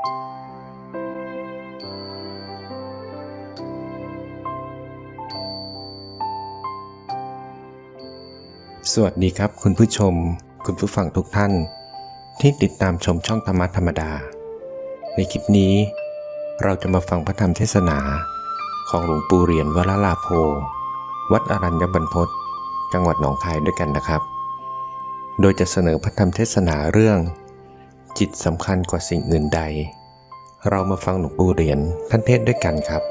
สวัสดีครับคุณผู้ชมคุณผู้ฟังทุกท่านที่ติดตามชมช่องธรรมะธรรมดาในคลิปนี้เราจะมาฟังพระธรรมเทศนาของหลวงปู่เหรียญวรลาโภวัดอรัญญบรรพตจังหวัดหนองคายด้วยกันนะครับโดยจะเสนอพระธรรมเทศนาเรื่องจิตสำคัญกว่าสิ่งอื่นใดเรามาฟังหลวงปู่เหรียญท่านเทศน์ด้วยกันครับ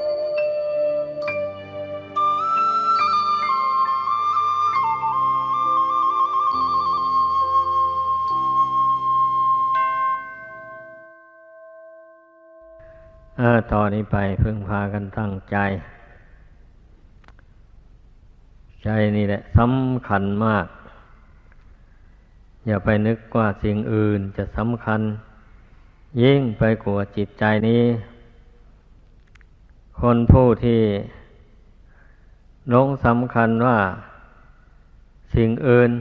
ต่อนนี้ไปพึ่งพากันตั้งใจใจนี่แหละสำคัญมากอย่าไปนึกว่าสิ่งอื่นจะสำคัญยิ่งไปกว่าจิตใจนี้คนผู้ที่หลงสำคัญว่าสิ่งอื่น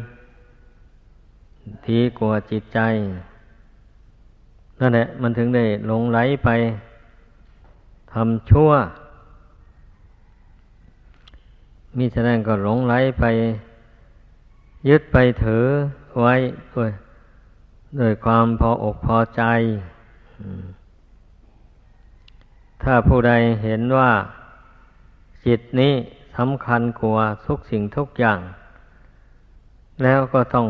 ดีกว่าจิตใจนั่นแหละมันถึงได้หลงไหลไปทำชั่วมิฉะนั้นก็หลงไหลไปยึดไปถือไว้ด้วยความพออกพอใจถ้าผู้ใดเห็นว่าจิตนี้สำคัญกว่าทุกสิ่งทุกอย่างแล้วก็ต้อง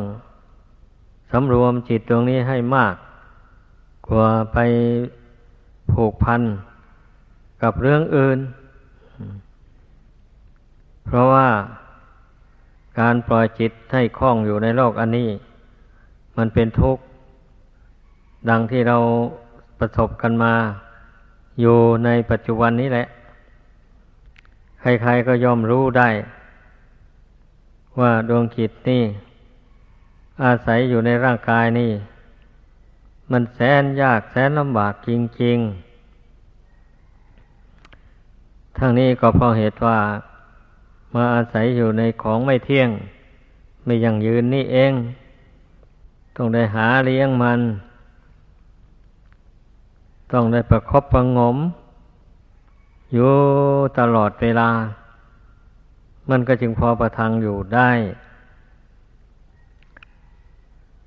สำรวมจิตตรงนี้ให้มากกว่าไปผูกพันกับเรื่องอื่นเพราะว่าการปล่อยจิตให้คล้องอยู่ในโลกอันนี้มันเป็นทุกข์ดังที่เราประสบกันมาอยู่ในปัจจุบันนี้แหละใครๆก็ย่อมรู้ได้ว่าดวงจิตนี่อาศัยอยู่ในร่างกายนี่มันแสนยากแสนลำบากจริงๆทั้งนี้ก็เพราะเหตุว่ามาอาศัยอยู่ในของไม่เที่ยงไม่ยั่งยืนนี่เองต้องได้หาเลี้ยงมันต้องได้ประคบประหงมอยู่ตลอดเวลามันก็จึงพอประทังอยู่ได้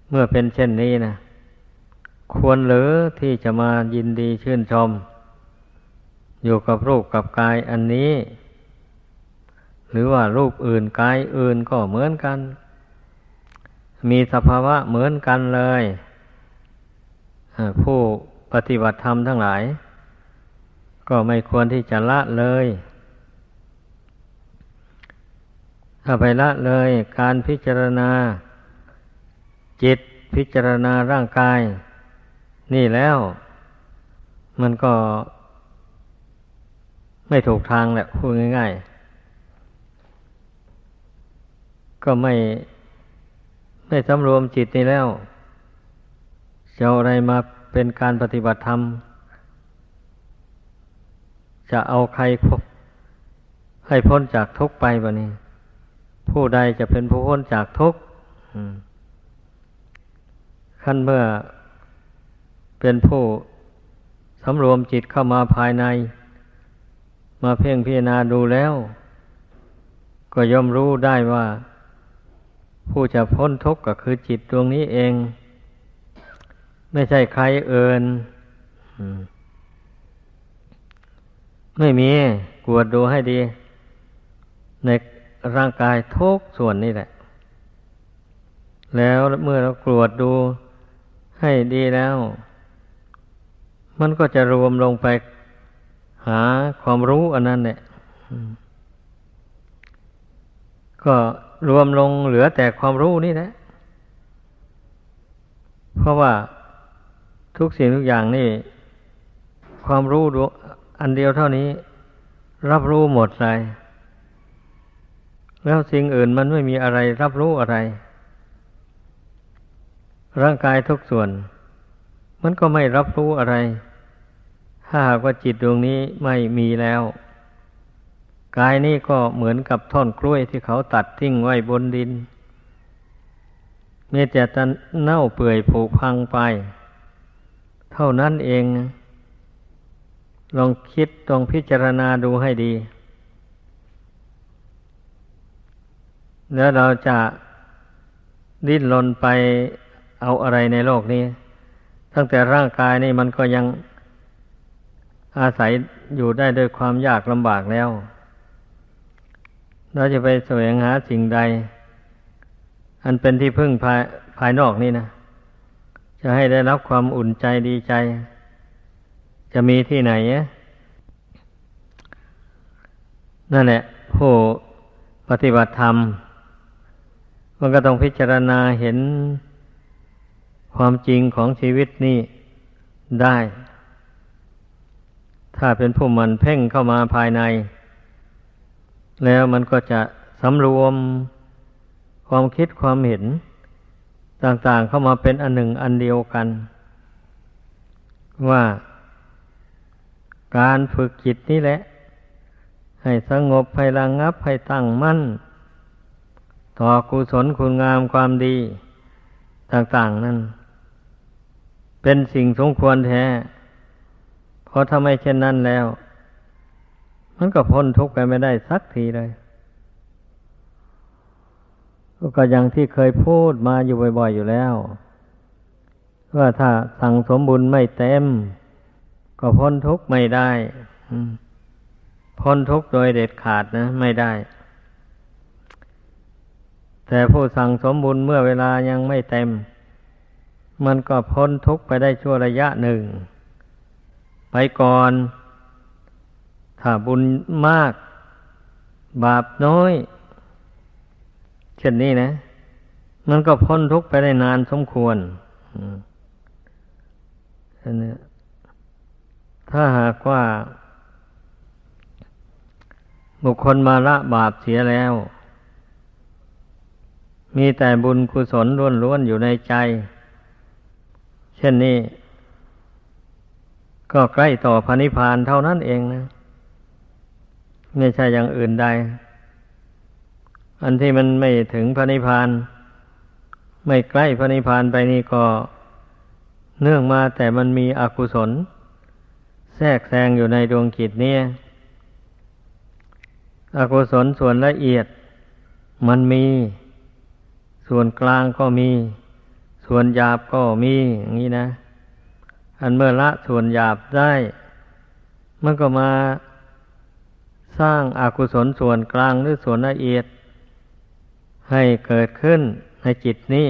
เมื่อเป็นเช่นนี้นะควรหรือที่จะมายินดีชื่นชมอยู่กับรูปกับกายอันนี้หรือว่ารูปอื่นกายอื่นก็เหมือนกันมีสภาวะเหมือนกันเลยผู้ปฏิบัติธรรมทั้งหลายก็ไม่ควรที่จะละเลยถ้าไปละเลยการพิจารณาจิตพิจารณาร่างกายนี่แล้วมันก็ไม่ถูกทางแหละพูดง่ายๆก็ไม่สำรวมจิตนี่แล้วจะเอาอะไรมาเป็นการปฏิบัติธรรมจะเอาใครให้พ้นจากทุกข์ไปบ่นี้ผู้ใดจะเป็นผู้พ้นจากทุกข์ขั้นเมื่อเป็นผู้สำรวมจิตเข้ามาภายในมาเพ่งพิจารณาดูแล้วก็ย่อมรู้ได้ว่าผู้จะพ้นทุกข์ก็คือจิตดวงนี้เองไม่ใช่ใครอื่นไม่มีกวดดูให้ดีในร่างกายทุกส่วนนี่แหละแล้วเมื่อเรากวดดูให้ดีแล้วมันก็จะรวมลงไปหาความรู้อันนั้นเนี่ยก็รวมลงเหลือแต่ความรู้นี่แหละเพราะว่าทุกสิ่งทุกอย่างนี่ความรู้อันเดียวเท่านี้รับรู้หมดเลยแล้วสิ่งอื่นมันไม่มีอะไรรับรู้อะไรร่างกายทุกส่วนมันก็ไม่รับรู้อะไรถ้าหากว่าจิตดวงนี้ไม่มีแล้วกายนี้ก็เหมือนกับท่อนกล้วยที่เขาตัดทิ้งไว้บนดินมีแต่จะเน่าเปื่อยผุพังไปเท่านั้นเอง ลองคิดลองพิจารณาดูให้ดีแล้วเราจะดิ้นรนไปเอาอะไรในโลกนี้ตั้งแต่ร่างกายนี่มันก็ยังอาศัยอยู่ได้ด้วยความยากลำบากแล้วเราจะไปแสวงหาสิ่งใดอันเป็นที่พึ่งภายนอกนี่นะจะให้ได้รับความอุ่นใจดีใจจะมีที่ไหนนั่นแหละผู้ปฏิบัติธรรมมันก็ต้องพิจารณาเห็นความจริงของชีวิตนี่ได้ ถ้าเป็นผู้มันเพ่งเข้ามาภายในแล้วมันก็จะสำรวมความคิดความเห็นต่างๆเข้ามาเป็นอันหนึ่งอันเดียวกันว่าการฝึกจิตนี่แหละให้สงบให้ระงับให้ตั้งมั่นต่อกุศลคุณงามความดีต่างๆนั้นเป็นสิ่งสมควรแท้เพราะถ้าไม่เช่นนั้นแล้วมันก็พ้นทุกข์ไปไม่ได้สักทีเลยก็อย่างที่เคยพูดมาอยู่บ่อยๆอยู่แล้วว่าถ้าสั่งสมบุญไม่เต็มก็พ้นทุกข์ไม่ได้พ้นทุกข์โดยเด็ดขาดนะไม่ได้แต่ผู้สั่งสมบุญเมื่อเวลายังไม่เต็มมันก็พ้นทุกข์ไปได้ชั่วระยะหนึ่งไปก่อนถ้าบุญมากบาปน้อยเช่นนี้นะมันก็พ้นทุกข์ไปได้นานสมควรอันนี้ถ้าหากว่าบุคคลมาละบาปเสียแล้วมีแต่บุญกุศลล้วนๆอยู่ในใจเช่นนี้ก็ใกล้ต่อพระนิพพานเท่านั้นเองนะไม่ใช่อย่างอื่นใดอันที่มันไม่ถึงพระนิพพานไม่ใกล้พระนิพพานไปนี่ก็เนื่องมาแต่มันมีอกุศลแทรกแซงอยู่ในดวงจิตนี้อกุศลส่วนละเอียดมันมีส่วนกลางก็มีส่วนหยาบก็มีอย่างนี้นะอันเมื่อละส่วนหยาบได้มันก็มาสร้างอกุศลส่วนกลางหรือส่วนละเอียดให้เกิดขึ้นในจิตนี้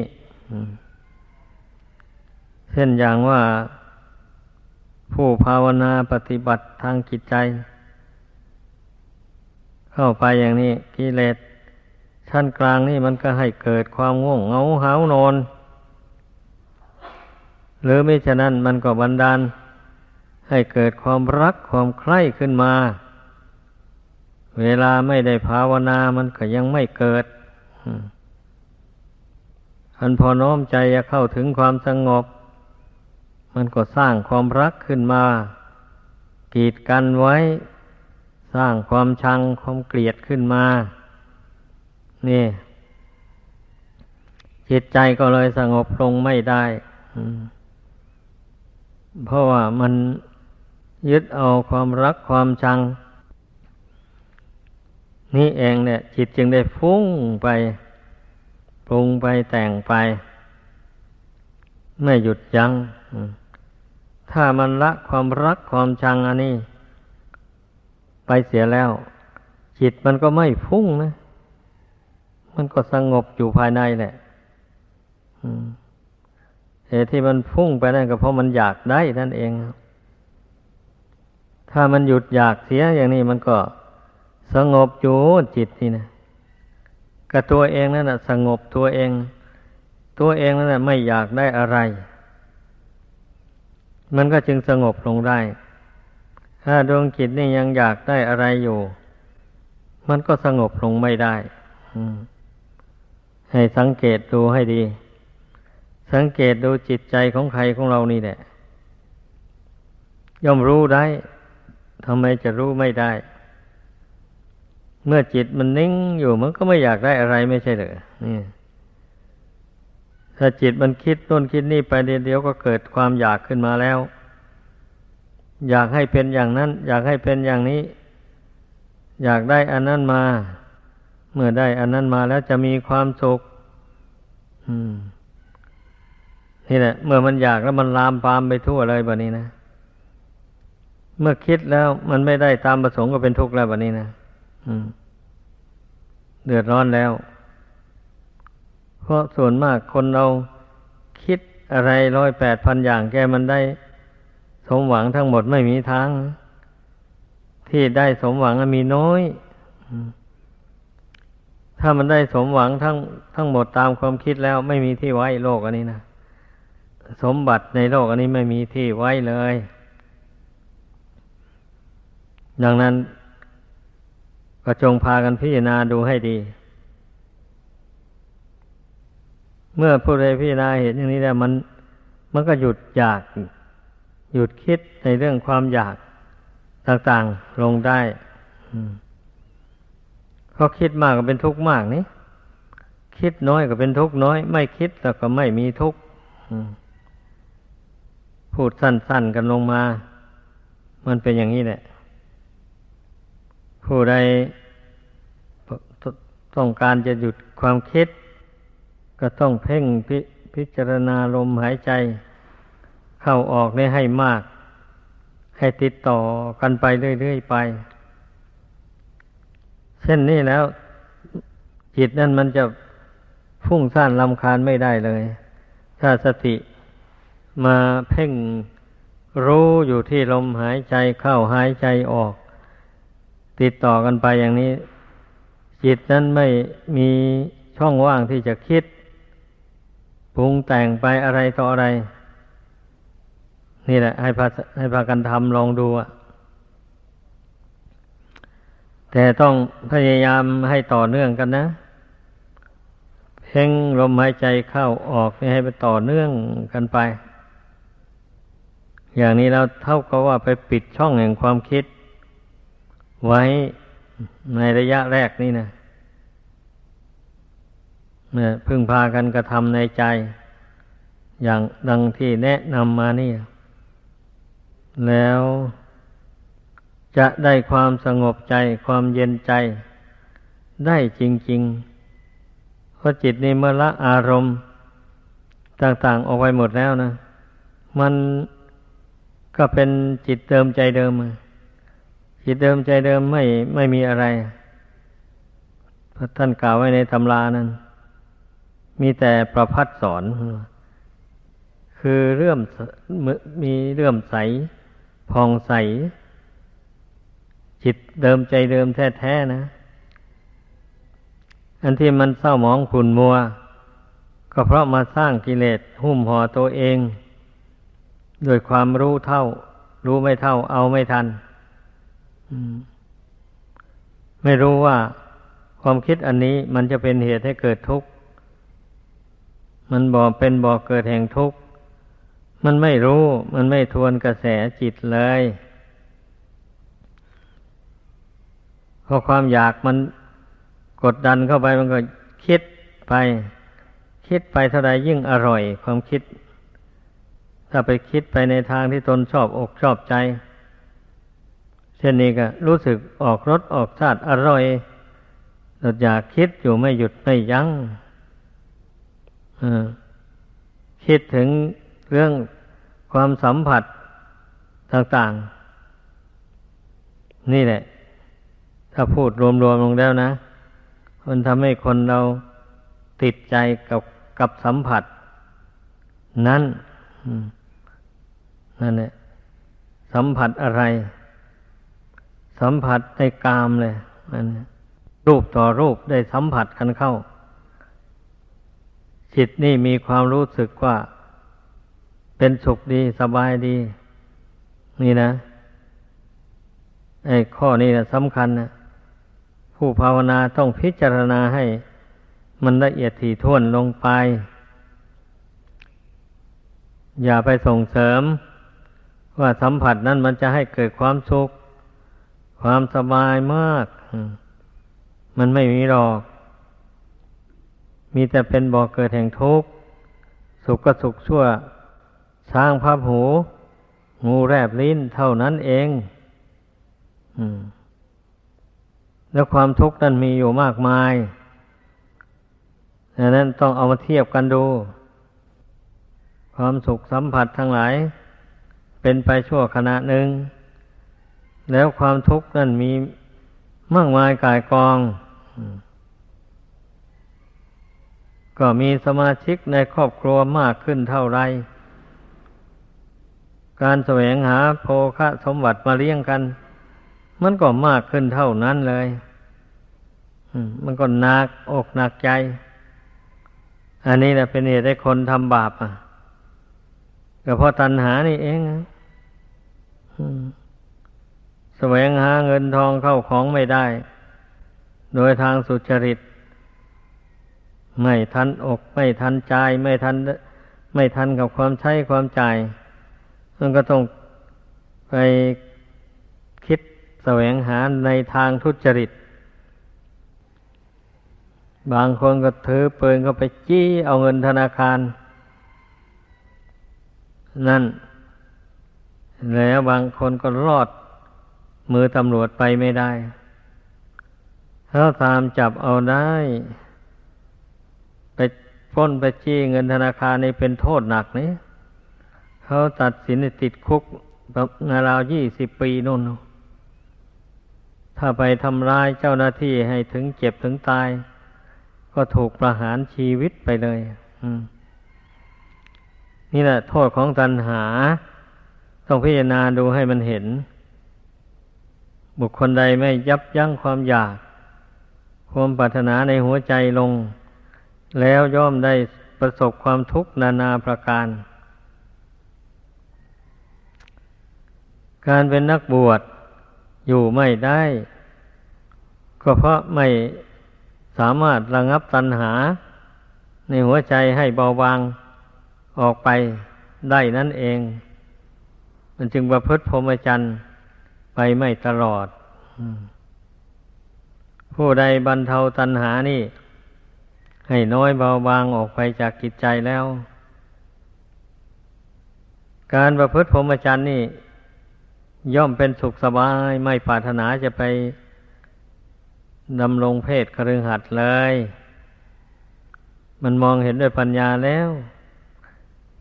เช่นอย่างว่าผู้ภาวนาปฏิบัติทางจิตใจเข้าไปอย่างนี้กิเลสชั้นกลางนี่มันก็ให้เกิดความง่วงเหงาหาวนอนหรือไม่ฉะนั้นมันก็บันดาลให้เกิดความรักความใคร่ขึ้นมาเวลาไม่ได้ภาวนามันก็ยังไม่เกิดอันพอน้อมใจจะเข้าถึงความสงบมันก็สร้างความรักขึ้นมากีดกันไว้สร้างความชังความเกลียดขึ้นมานี่จิตใจก็เลยสงบลงไม่ได้เพราะว่ามันยึดเอาความรักความชังนี่เองเนี่ยจิตจึงได้ฟุ้งไปปรุงไปแต่งไปไม่หยุดยัง้งถ้ามันละความรักความชังอันนี้ไปเสียแล้วจิตมันก็ไม่ฟุ้งนะมันก็สงบอยู่ภายในแหละเหตุที่มันฟุ้งไปนั่นก็เพราะมันอยากได้นั่นเองถ้ามันหยุดอยากเสียอย่างนี้มันก็สงบอยู่จิตนี่นะกับตัวเองนั่นน่ะสงบตัวเองนั่นน่ะไม่อยากได้อะไรมันก็จึงสงบลงได้ถ้าดวงจิตนี่ยังอยากได้อะไรอยู่มันก็สงบลงไม่ได้ให้สังเกตดูให้ดีสังเกตดูจิตใจของใครของเรานี่แหละย่อมรู้ได้ทำไมจะรู้ไม่ได้เมื่อจิตมันนิ่งอยู่มันก็ไม่อยากได้อะไรไม่ใช่เหรอนี่ถ้าจิตมันคิดโน่นคิดนี่ไปเดี๋ยวก็เกิดความอยากขึ้นมาแล้ว อยากให้เป็นอย่างนั้น อยากให้เป็นอย่างนี้ อยากได้อันนั้นมา เมื่อได้อันนั้นมาแล้วจะมีความสุขนี่แหละเมื่อมันอยากแล้วมันลามปามไปทั่วเลยแบบนี้นะเมื่อคิดแล้วมันไม่ได้ตามประสงค์ก็เป็นทุกข์แล้วแบบนี้นะเดือดร้อนแล้วเพราะส่วนมากคนเราคิดอะไร108,000อย่างแกมันได้สมหวังทั้งหมดไม่มีทางที่ได้สมหวังมีน้อยถ้ามันได้สมหวังทั้งหมดตามความคิดแล้วไม่มีที่ไว้โลกอันนี้นะสมบัติในโลกอันนี้ไม่มีที่ไว้เลยดังนั้นก็จงพากันพิจารณาดูให้ดีเมื่อผู้ใดพิจารณาเห็นอย่างนี้แล้วมันก็หยุดอยากหยุดคิดในเรื่องความอยากต่างๆลงได้เพราะคิดมากก็เป็นทุกข์มากนี่คิดน้อยก็เป็นทุกข์น้อยไม่คิดแล้วก็ไม่มีทุกข์พูดสั้นๆกันลงมามันเป็นอย่างนี้แหละผู้ใดต้องการจะหยุดความคิดก็ต้องเพ่งพิจารณาลมหายใจเข้าออกนี่ให้มากให้ติดต่อกันไปเรื่อยๆไปเช่นนี้แล้วจิตนั่นมันจะฟุ้งซ่านรำคาญไม่ได้เลยถ้าสติมาเพ่งรู้อยู่ที่ลมหายใจเข้าหายใจออกติดต่อกันไปอย่างนี้จิตนั้นไม่มีช่องว่างที่จะคิดปรุงแต่งไปอะไรต่ออะไรนี่แหละให้พากันทำลองดูแต่ต้องพยายามให้ต่อเนื่องกันนะเพ่งลมหายใจเข้าออกให้ไปต่อเนื่องกันไปอย่างนี้แล้วเท่ากับว่าไปปิดช่องแห่งความคิดไว้ในระยะแรกนี่นะพึ่งพากันกระทำในใจอย่างดังที่แนะนำมานี่แล้วจะได้ความสงบใจความเย็นใจได้จริงๆเพราะจิตนี้เมื่อละอารมณ์ต่างๆออกไปหมดแล้วนะมันก็เป็นจิตเดิมใจเดิมจิตเดิมใจเดิมไม่มีอะไรพระท่านกล่าวไว้ในตำรานั้นมีแต่ประภัสสอนคือมีเลื่อมใสผ่องใสจิตเดิมใจเดิมแท้ๆนะอันที่มันเศร้าหมองขุ่นมัวก็เพราะมาสร้างกิเลสหุ้มห่อตัวเองด้วยความรู้เท่ารู้ไม่เท่าเอาไม่ทันไม่รู้ว่าความคิดอันนี้มันจะเป็นเหตุให้เกิดทุกข์มันเป็นบ่อเกิดแห่งทุกข์มันไม่รู้มันไม่ทวนกระแสจิตเลยเพราะความอยากมันกดดันเข้าไปมันก็คิดไปเท่าใดยิ่งอร่อยความคิดถ้าไปคิดไปในทางที่ตนชอบอกชอบใจเช่นนี้ก็รู้สึกออกรสออกชาติอร่อยอยากคิดอยู่ไม่หยุดไม่ยั้งคิดถึงเรื่องความสัมผัสต่างๆนี่แหละถ้าพูดรวมๆลงแล้วนะมันทำให้คนเราติดใจกับสัมผัสนั้นนั่นแหละสัมผัสอะไรสัมผัสในกามเลยมันรูปต่อรูปได้สัมผัสกันเข้าจิตนี่มีความรู้สึกว่าเป็นสุขดีสบายดีนี่นะไอ้ข้อนี้นะสำคัญนะผู้ภาวนาต้องพิจารณาให้มันละเอียดถี่ถ้วนลงไปอย่าไปส่งเสริมว่าสัมผัสนั้นมันจะให้เกิดความสุขความสบายมากมันไม่มีหรอกมีแต่เป็นบ่อเกิดแห่งทุกข์สุขก็สุขชั่วช้างพับหู งูแลบลิ้นเท่านั้นเองแล้วความทุกข์นั้นมีอยู่มากมายดังนั้นต้องเอามาเทียบกันดู ความสุขสัมผัสทั้งหลายเป็นไปชั่วขณะหนึ่งแล้วความทุกข์นั้นมีมากมายก่ายกองก็มีสมาชิกในครอบครัวมากขึ้นเท่าไรการแสวงหาโภคสมบัติมาเลี้ยงกันมันก็มากขึ้นเท่านั้นเลยมันก็หนักอกหนักใจอันนี้แหละเป็นเหตุให้คนทำบาปก็เพราะตัณหานี่เองแสวงหาเงินทองเข้าของไม่ได้โดยทางสุจริตไม่ทันอกไม่ทันใจไม่ทันกับความใช้ความจ่ายมันก็ต้องไปคิดแสวงหาในทางทุจริตบางคนก็ถือปืนก็ไปจี้เอาเงินธนาคารนั่นแล้วบางคนก็รอดมือตำรวจไปไม่ได้ถ้าตามจับเอาได้ไปปล้นไปจี้เงินธนาคารนี่เป็นโทษหนักนี่เขาตัดสินให้ติดคุกแบบราว20 ปีนู่นถ้าไปทำร้ายเจ้าหน้าที่ให้ถึงเจ็บถึงตายก็ถูกประหารชีวิตไปเลยนี่แหละโทษของตัณหาต้องพิจารณาดูให้มันเห็นบุคคลใดไม่ยับยั้งความอยากความปรารถนาในหัวใจลงแล้วย่อมได้ประสบความทุกข์นานาประการการเป็นนักบวชอยู่ไม่ได้ก็เพราะไม่สามารถระงับตัณหาในหัวใจให้เบาบางออกไปได้นั่นเองมันจึงประพฤติพรหมจรรย์ไปไม่ตลอดผู้ใดบรรเทาตัณหานี่ให้น้อยเบาบางออกไปจากจิตใจแล้วการประพฤติพรหมจรรย์นี่ย่อมเป็นสุขสบายไม่ปรารถนาจะไปดำรงเพศคฤหัสถ์เลยมันมองเห็นด้วยปัญญาแล้ว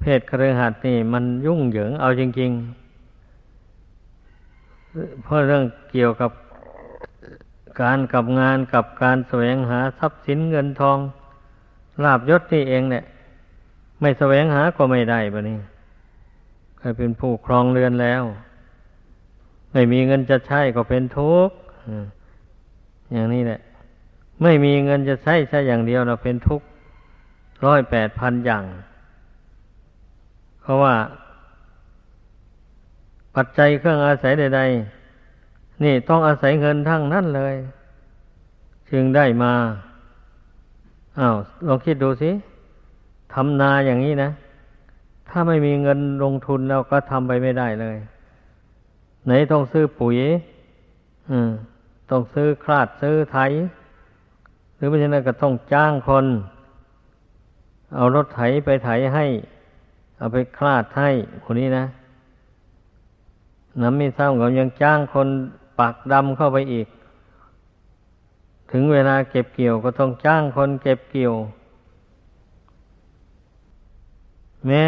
เพศคฤหัสถ์นี่มันยุ่งเหยิงเอาจริงๆเพราะเรื่องเกี่ยวกับการกับงานกับการแสวงหาทรัพย์สินเงินทองลาภยศนี่เองเนี่ยไม่แสวงหาก็ไม่ได้บัดนี้ใครเป็นผู้ครองเรือนแล้วไม่มีเงินจะใช้ก็เป็นทุกข์อย่างนี้แหละไม่มีเงินจะใช้อย่างเดียวเราเป็นทุกข์108,000 อย่างเพราะว่าปัจจัยเครื่องอาศัยใดๆนี่ต้องอาศัยเงินทั้งนั้นเลยจึงได้มาลองคิดดูสิทำนาอย่างนี้นะถ้าไม่มีเงินลงทุนเราก็ทำไปไม่ได้เลยไหนต้องซื้อปุ๋ยต้องซื้อคลาดซื้อไถหรือไม่ใช่นั้นก็ต้องจ้างคนเอารถไถไปไถให้เอาไปคลาดให้คนนี้นะน้ำไม่เศร้าก็ยังจ้างคนปักดำเข้าไปอีกถึงเวลาเก็บเกี่ยวก็ต้องจ้างคนเก็บเกี่ยวแม้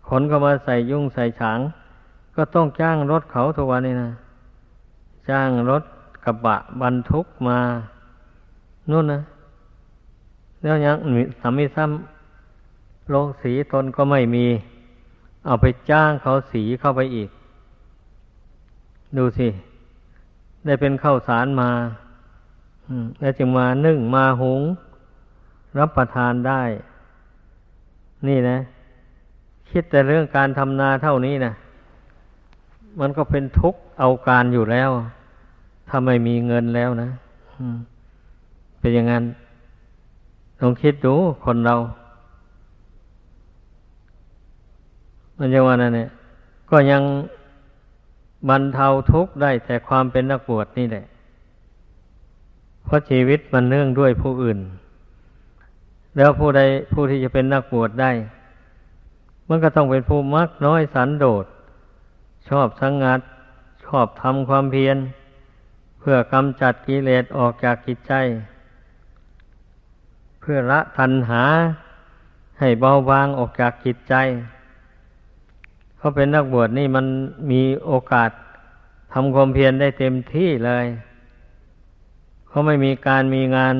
ขนเข้ามาใส่ยุ่งใส่ฉางก็ต้องจ้างรถเขาทุกวันนี้นะจ้างรถกระบะบรรทุกมานู่นนะแล้วยังมีซ้ำโรงสีตนก็ไม่มีเอาไปจ้างเขาสีเข้าไปอีกดูสิได้เป็นข้าวสารมาแล้วจึงมานึ่งมาหุงรับประทานได้นี่นะคิดแต่เรื่องการทำนาเท่านี้นะมันก็เป็นทุกข์เอาการอยู่แล้วถ้าไม่มีเงินแล้วนะเป็นอย่างนั้นลองคิดดูคนเรามันจะว่านั่นเนี่ยก็ยังบรรเทาทุกข์ได้แต่ความเป็นนักบวชนี่แหละเพราะชีวิตมันเนื่องด้วยผู้อื่นแล้วผู้ที่จะเป็นนักบวชได้มันก็ต้องเป็นผู้มักน้อยสันโดษ ชอบสังงัดชอบทำความเพียรเพื่อกำจัดกิเลสออกจากจิตใจเพื่อละตัณหาให้เบาบางออกจากจิตใจเขาเป็นนักบวชนี่มันมีโอกาสทำความเพียรได้เต็มที่เลยเขาไม่มีการมีงาน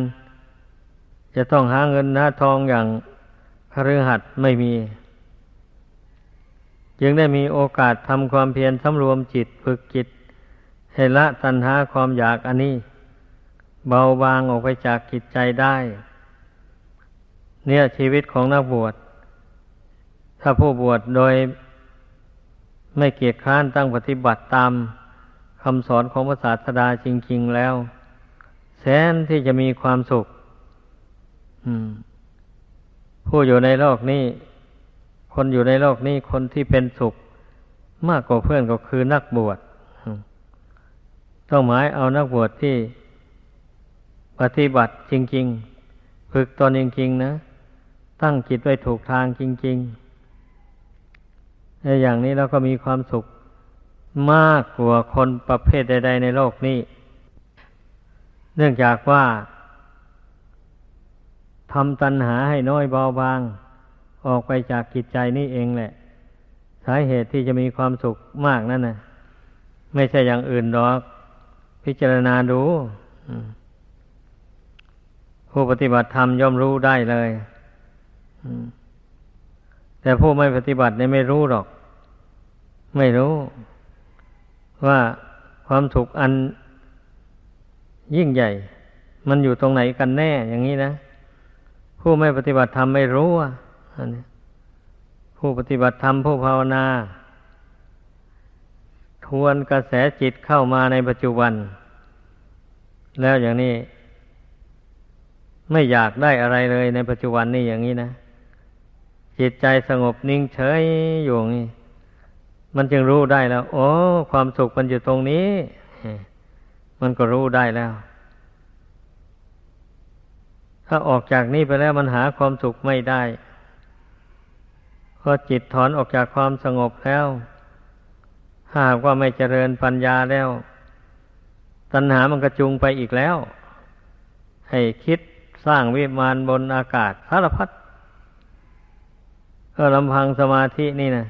จะต้องหาเงินหาทองอย่างคฤหัสถ์ไม่มีจึงได้มีโอกาสทำความเพียรสำรวมจิตฝึกจิตให้ละตัณหาความอยากอันนี้เบาบางออกไปจากจิตใจได้เนี่ยชีวิตของนักบวชถ้าผู้บวชโดยไม่เกียจคร้านตั้งปฏิบัติตามคำสอนของพระศาสดาจริงๆแล้วแสนที่จะมีความสุขผู้อยู่ในโลกนี้คนอยู่ในโลกนี้คนที่เป็นสุขมากกว่าเพื่อนก็คือนักบวชต้องหมายเอานักบวชที่ปฏิบัติจริงๆฝึกตนจริงๆนะตั้งจิตไว้ถูกทางจริงๆในอย่างนี้เราก็มีความสุขมากกว่าคนประเภทใดๆในโลกนี้เนื่องจากว่าทำตัณหาให้น้อยเบาบางออกไปจากจิตใจนี่เองแหละสาเหตุที่จะมีความสุขมากนั่นน่ะไม่ใช่อย่างอื่นหรอกพิจารณาดูผู้ปฏิบัติธรรมย่อมรู้ได้เลยแต่ผู้ไม่ปฏิบัติเนี่ยไม่รู้หรอกไม่รู้ว่าความสุขอันยิ่งใหญ่มันอยู่ตรงไหนกันแน่อย่างนี้นะผู้ไม่ปฏิบัติธรรมไม่รู้อันนี้ผู้ปฏิบัติธรรมผู้ภาวนาทวนกระแสจิตเข้ามาในปัจจุบันแล้วอย่างนี้ไม่อยากได้อะไรเลยในปัจจุบันนี่อย่างนี้นะจิตใจสงบนิ่งเฉยอยู่อย่างนี้มันจึงรู้ได้แล้วโอ้ความสุขมันอยู่ตรงนี้มันก็รู้ได้แล้วถ้าออกจากนี้ไปแล้วมันหาความสุขไม่ได้พอจิตถอนออกจากความสงบแล้วหากว่าไม่เจริญปัญญาแล้วตัณหามันกระจุงไปอีกแล้วให้คิดสร้างวิมานบนอากาศสารพัดก็ลำพังสมาธินี่นะ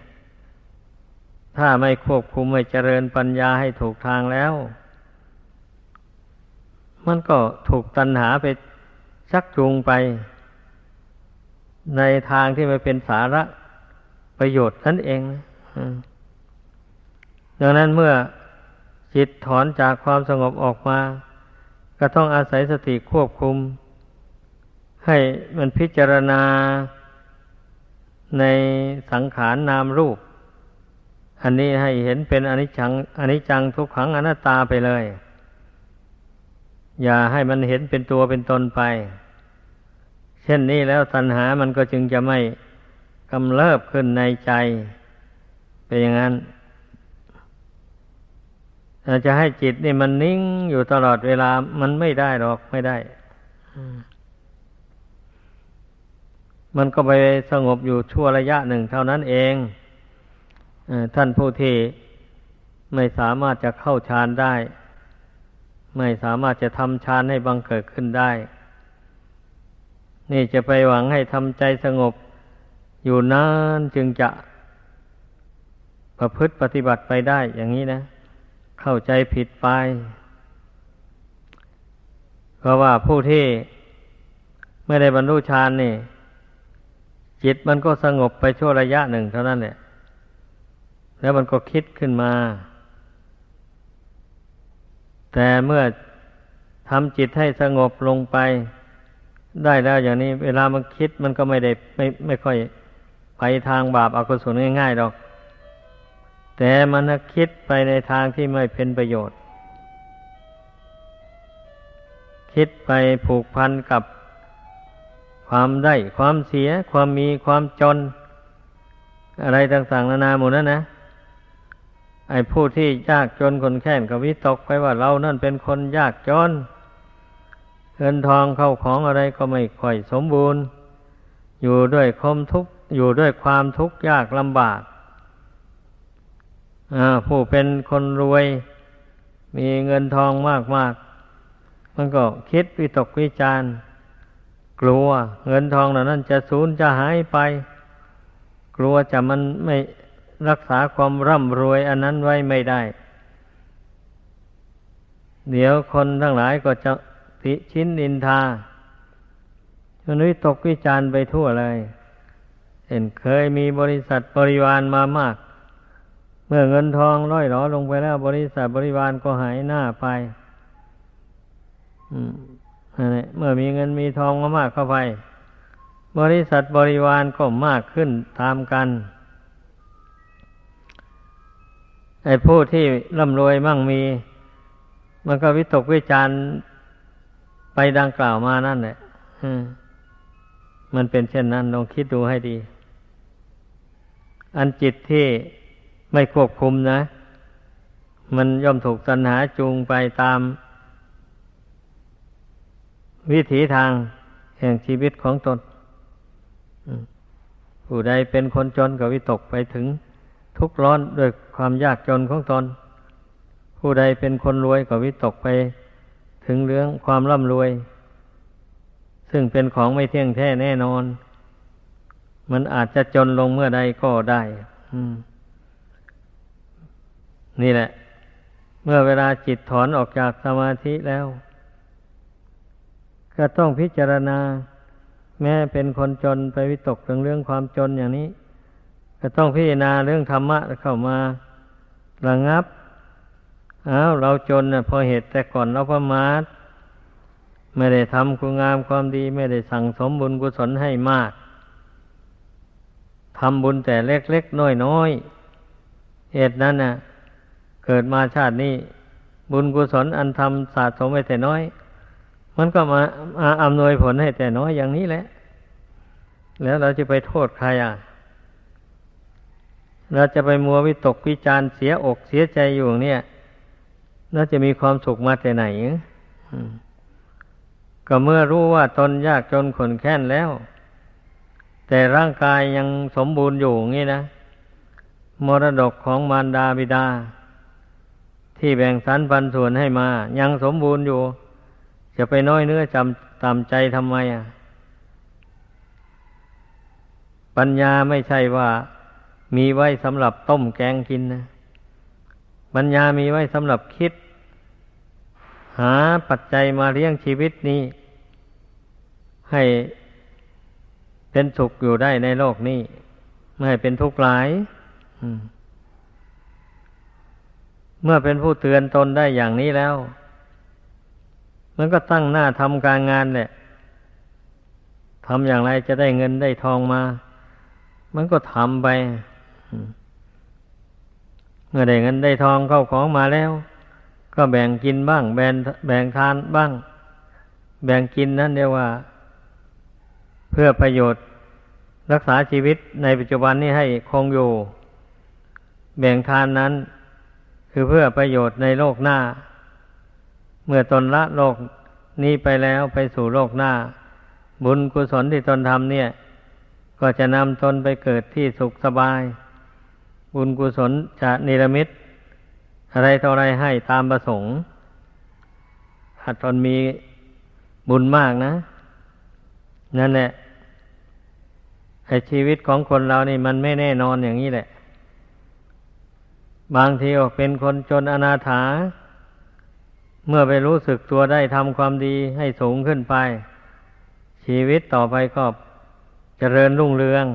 ถ้าไม่ควบคุมไม่เจริญปัญญาให้ถูกทางแล้วมันก็ถูกตัณหาไปชักจูงไปในทางที่ไม่เป็นสาระประโยชน์นั่นเองดังนั้นเมื่อจิตถอนจากความสงบออกมาก็ต้องอาศัยสติควบคุมให้มันพิจารณาในสังขารนามรูปอันนี้ให้เห็นเป็นอนิจจังทุกขังอนัตตาไปเลยอย่าให้มันเห็นเป็นตัวเป็นตนไปเช่นนี้แล้วตัณหามันก็จึงจะไม่กำเริบขึ้นในใจเป็นอย่างนั้นจะให้จิตนี่มันนิ่งอยู่ตลอดเวลามันไม่ได้หรอกไม่ได้มันก็ไปสงบอยู่ชั่วระยะหนึ่งเท่านั้นเองท่านผู้ที่ไม่สามารถจะเข้าฌานได้ไม่สามารถจะทำฌานให้บังเกิดขึ้นได้นี่จะไปหวังให้ทำใจสงบอยู่นานจึงจะประพฤติปฏิบัติไปได้อย่างนี้นะเข้าใจผิดไปเพราะว่าผู้ที่ไม่ได้บรรลุฌานนี่จิตมันก็สงบไปชั่วระยะหนึ่งเท่านั้นแหละแล้วมันก็คิดขึ้นมาแต่เมื่อทำจิตให้สงบลงไปได้แล้วอย่างนี้เวลามันคิดมันก็ไม่ค่อยไปทางบาปอกุศลง่ายๆหรอกแต่มันคิดไปในทางที่ไม่เป็นประโยชน์คิดไปผูกพันกับความได้ความเสียความมีความจนอะไรต่างๆนานาหมดนั่นนะไอ้ผู้ที่ยากจนคนแค้นก็วิตกไปว่าเรานั่นเป็นคนยากจนเงินทองเข้าของอะไรก็ไม่ค่อยสมบูรณ์อยู่ด้วยความทุกข์ยากลำบาก ผู้เป็นคนรวยมีเงินทองมากมันก็คิดวิตกวิจารณ์กลัวเงินทองเหล่านั้นจะสูญจะหายไปกลัวจะมันไม่รักษาความร่ำรวยอันนั้นไว้ไม่ได้เดี๋ยวคนทั้งหลายก็จะติฉินนินทาจนวิตกวิจารณ์ไปทั่วเลยเคยมีบริษัทบริวารมามากเมื่อเงินทองร่อยหรอลงไปแล้วบริษัทบริวารก็หายหน้าไปเมื่อมีเงินมีทองมากเข้าไปบริษัทบริวารก็มากขึ้นตามกันไอ้ผู้ที่ร่ำรวยมั่งมีมันก็วิตกวิจารณ์ไปดังกล่าวมานั่นแหละมันเป็นเช่นนั้นลองคิดดูให้ดีอันจิตที่ไม่ควบคุมนะมันย่อมถูกตัณหาจูงไปตามวิถีทางแห่งชีวิตของตนผู้ใดเป็นคนจนก็วิตกไปถึงทุกข์ร้อนด้วยความยากจนของตนผู้ใดเป็นคนรวยก็วิตกไปถึงเรื่องความร่ำรวยซึ่งเป็นของไม่เที่ยงแท้แน่นอนมันอาจจะจนลงเมื่อใดก็ได้นี่แหละเมื่อเวลาจิตถอนออกจากสมาธิแล้วก็ต้องพิจารณาแม้เป็นคนจนไปวิตกถึงเรื่องความจนอย่างนี้ก็ต้องพิจารณาเรื่องธรรมะเข้ามาระงับเราจนเพราะเหตุแต่ก่อนเราประมาทไม่ได้ทำคุณงามความดีไม่ได้สั่งสมบุญกุศลให้มากทำบุญแต่เล็กๆน้อยๆเหตุนั้นเกิดมาชาตินี้บุญกุศลอันทำสะสมไว้แต่น้อยมันก็มาอำนวยผลให้แต่น้อยอย่างนี้แหละแล้วเราจะไปโทษใครเราจะไปมัววิตกวิจารณ์เสียอกเสียใจอยู่เนี่ยเราจะมีความสุขมาแต่ไหนก็เมื่อรู้ว่าตนยากจนขนแค้นแล้วแต่ร่างกายยังสมบูรณ์อยู่งี้นะมรดกของมารดาบิดาที่แบ่งสรรปันส่วนให้มายังสมบูรณ์อยู่จะไปน้อยเนื้อต่ำใจทำไมปัญญาไม่ใช่ว่ามีไว้สำหรับต้มแกงกินนะปัญญามีไว้สำหรับคิดหาปัจจัยมาเลี้ยงชีวิตนี้ให้เป็นสุขอยู่ได้ในโลกนี้ไม่ให้เป็นทุกข์หลายเมื่อเป็นผู้เตือนตนได้อย่างนี้แล้วมันก็ตั้งหน้าทำการงานแหละทำอย่างไรจะได้เงินได้ทองมามันก็ทำไปเมื่อได้เงินได้ทองเข้าของมาแล้วก็แบ่งกินบ้างแบ่งทานบ้างแบ่งกินนั่นเรียกว่าเพื่อประโยชน์รักษาชีวิตในปัจจุบันนี้ให้คงอยู่แบ่งทานนั้นคือเพื่อประโยชน์ในโลกหน้าเมื่อตนละโลกนี้ไปแล้วไปสู่โลกหน้าบุญกุศลที่ตนทำเนี่ยก็จะนำตนไปเกิดที่สุขสบายบุญกุศลจะนิรมิตอะไรต่ออะไรให้ตามประสงค์ถ้าตนมีบุญมากนะนั่นแหละไอ้ชีวิตของคนเรานี่มันไม่แน่นอนอย่างนี้แหละบางทีก็เป็นคนจนอนาถาเมื่อไปรู้สึกตัวได้ทำความดีให้สูงขึ้นไปชีวิตต่อไปก็เจริญรุ่งเรือง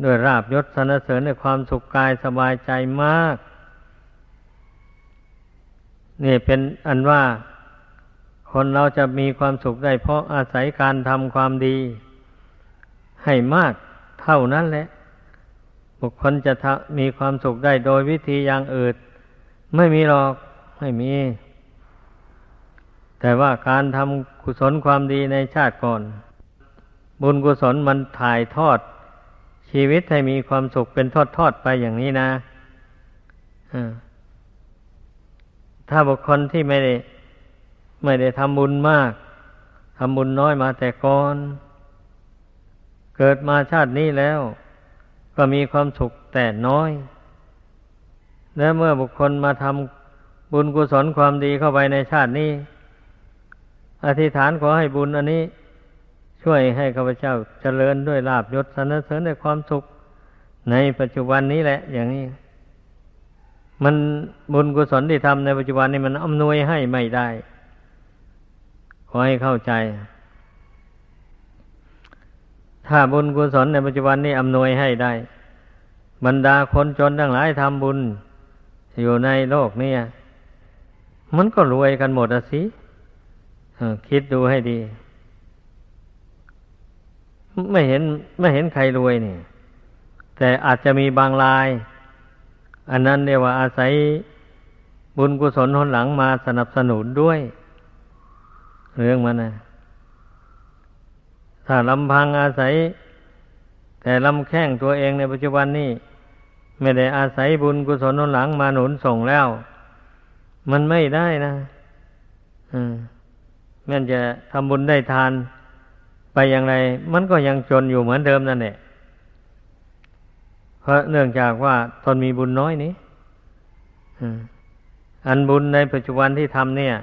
ด้วยลาภยศสรรเสริญด้วยความสุขกายสบายใจมากนี่เป็นอันว่าคนเราจะมีความสุขได้เพราะอาศัยการทำความดีให้มากเท่านั้นแหละบุคคลจะมีความสุขได้โดยวิธีอย่างอื่นไม่มีหรอกไม่มีแต่ว่าการทำกุศลความดีในชาติก่อนบุญกุศลมันถ่ายทอดชีวิตให้มีความสุขเป็นทอดๆไปอย่างนี้นะถ้าบุคคลที่ไม่ได้ทำบุญมากทำบุญน้อยมาแต่ก่อนเกิดมาชาตินี้แล้วก็มีความสุขแต่น้อย และเมื่อบุคคลมาทำบุญกุศลความดีเข้าไปในชาตินี้อธิษฐานขอให้บุญอันนี้ช่วยให้ข้าพเจ้าเจริญด้วยลาภยศสรรเสริญในความสุขในปัจจุบันนี้แหละอย่างนี้มันบุญกุศลที่ทำในปัจจุบันนี้มันอำนวยให้ไม่ได้ขอให้เข้าใจถ้าบุญกุศลในปัจจุบันนี้อำนวยให้ได้บรรดาคนจนทั้งหลายทำบุญอยู่ในโลกนี้มันก็รวยกันหมดสิคิดดูให้ดีไม่เห็นใครรวยนี่แต่อาจจะมีบางรายอันนั้นเรียกว่าอาศัยบุญกุศลหนหลังมาสนับสนุนด้วยเรื่องมันนะถ้าลำพังอาศัยแต่ลำแข้งตัวเองในปัจจุบันนี้ไม่ได้อาศัยบุญกุศลหนหลังมาหนุนส่งแล้วมันไม่ได้นะแม้จะทำบุญได้ทานไปอย่างไรมันก็ยังจนอยู่เหมือนเดิมนั่นแหละเพราะเนื่องจากว่าตนมีบุญน้อยนี้อันบุญในปัจจุบันที่ทำเนี่ย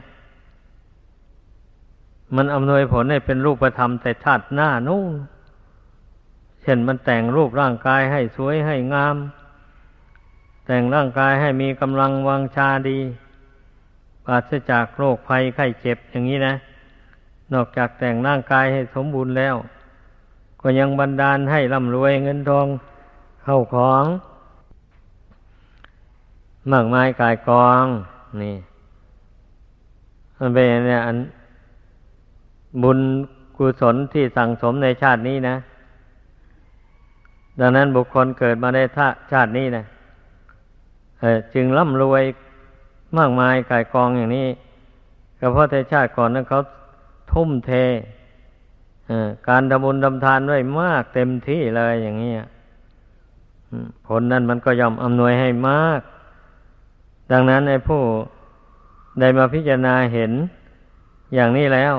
มันอำนวยผลให้เป็นรูปธรรมแต่ชาติหน้านู่นเช่นมันแต่งรูปร่างกายให้สวยให้งามแต่งร่างกายให้มีกำลังวังชาดีปราศจากโรคภัยไข้เจ็บอย่างนี้นะนอกจากแต่งร่างกายให้สมบูรณ์แล้วก็ยังบันดาลให้ร่ำรวยเงินทองเข้าของมากมายกายกองนี่มันเป็นเนี่ยอันบุญกุศลที่สั่งสมในชาตินี้นะดังนั้นบุคคลเกิดมาในชาตินี้นะจึงร่ำรวยมากมายกายกองอย่างนี้ก็เพราะในชาติก่อนนั้นเขาทุ่มเทการทำบุญทำทานไว้มากเต็มที่เลยอย่างนี้ผลนั้นมันก็ย่อมอำนวยให้มากดังนั้นไอ้ผู้ได้มาพิจารณาเห็นอย่างนี้แล้ว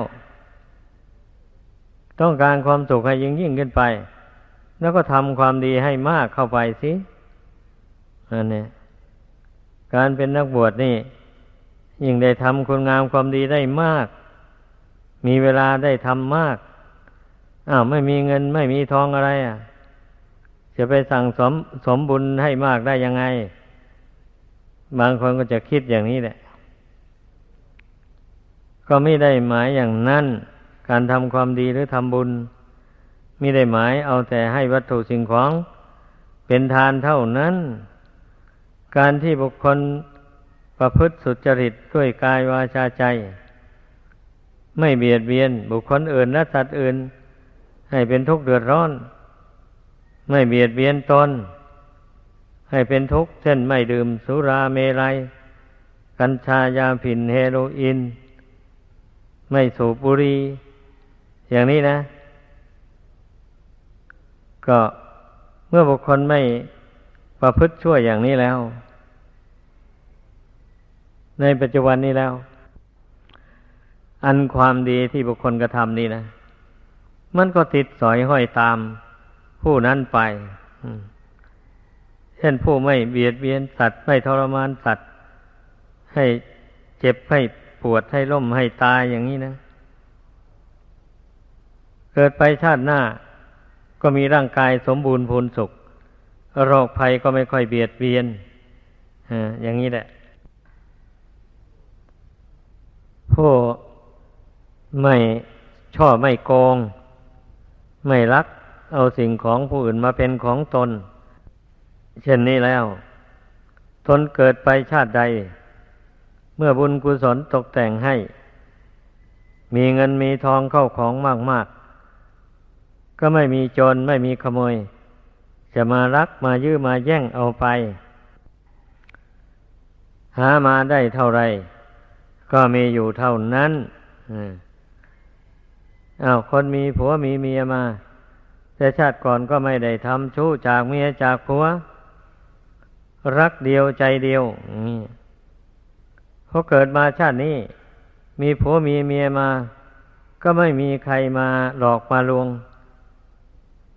ต้องการความสุขให้ยิ่งขึ้นไปแล้วก็ทำความดีให้มากเข้าไปสิอันนี้การเป็นนักบวชนี่ยิ่งได้ทำคุณงามความดีได้มากมีเวลาได้ทำมากไม่มีเงินไม่มีทองอะไรจะไปสั่งสมบุญให้มากได้ยังไงบางคนก็จะคิดอย่างนี้แหละก็ไม่ได้หมายอย่างนั้นการทำความดีหรือทำบุญไม่ได้หมายเอาแต่ให้วัตถุสิ่งของเป็นทานเท่านั้นการที่บุคคลประพฤติสุจริตด้วยกายวาจาใจไม่เบียดเบียนบุคคลอื่นและสัตว์อื่นให้เป็นทุกข์เดือดร้อนไม่เบียดเบียนตนให้เป็นทุกข์เช่นไม่ดื่มสุราเมรัยกัญชายาฝิ่นเฮโรอีนไม่สูบบุหรี่อย่างนี้นะก็เมื่อบุคคลไม่ประพฤติชั่วอย่างนี้แล้วในปัจจุบันนี้แล้วอันความดีที่บุคคลกระทำนี่นะมันก็ติดสอยห้อยตามผู้นั้นไปเช่นผู้ไม่เบียดเบียนสัตว์ไม่ทรมานสัตว์ให้เจ็บให้ปวดให้ล้มให้ตายอย่างนี้นะเกิดไปชาติหน้าก็มีร่างกายสมบูรณ์พูนสุขโรคภัยก็ไม่ค่อยเบียดเบียนอย่างนี้แหละผู้ไม่ชอบไม่โกงไม่ลักเอาสิ่งของผู้อื่นมาเป็นของตนเช่นนี้แล้วตนเกิดไปชาติใดเมื่อบุญกุศลตกแต่งให้มีเงินมีทองเข้าของมากๆก็ไม่มีโจรไม่มีขโมยจะมาลักมายื้อมาแย่งเอาไปหามาได้เท่าไรก็มีอยู่เท่านั้นคนมีผัวมีเมียมาแต่ชาติก่อนก็ไม่ได้ทำชู้จากเมียจากผัวรักเดียวใจเดียวพอเกิดมาชาตินี้มีผัวมีเมียมาก็ไม่มีใครมาหลอกมาลวง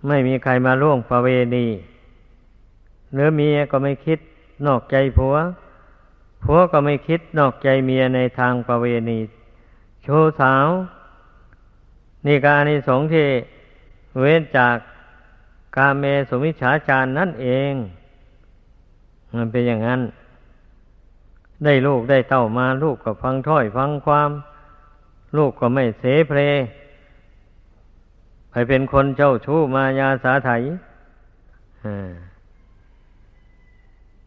ไม่มีใครมาล่วงประเวณีหรือเมียก็ไม่คิด นอกใจผัวผัวก็ไม่คิดนอกใจเมียในทางประเวณีชู้สาวนี่ก็อานิสงส์ที่เว้นจากกาเมสุมิจฉาจารนั่นเองมันเป็นอย่างนั้นได้ลูกได้เต้ามาลูกก็ฟังถ้อยฟังความลูกก็ไม่เสเพลไปเป็นคนเจ้าชู้มายาสาไถ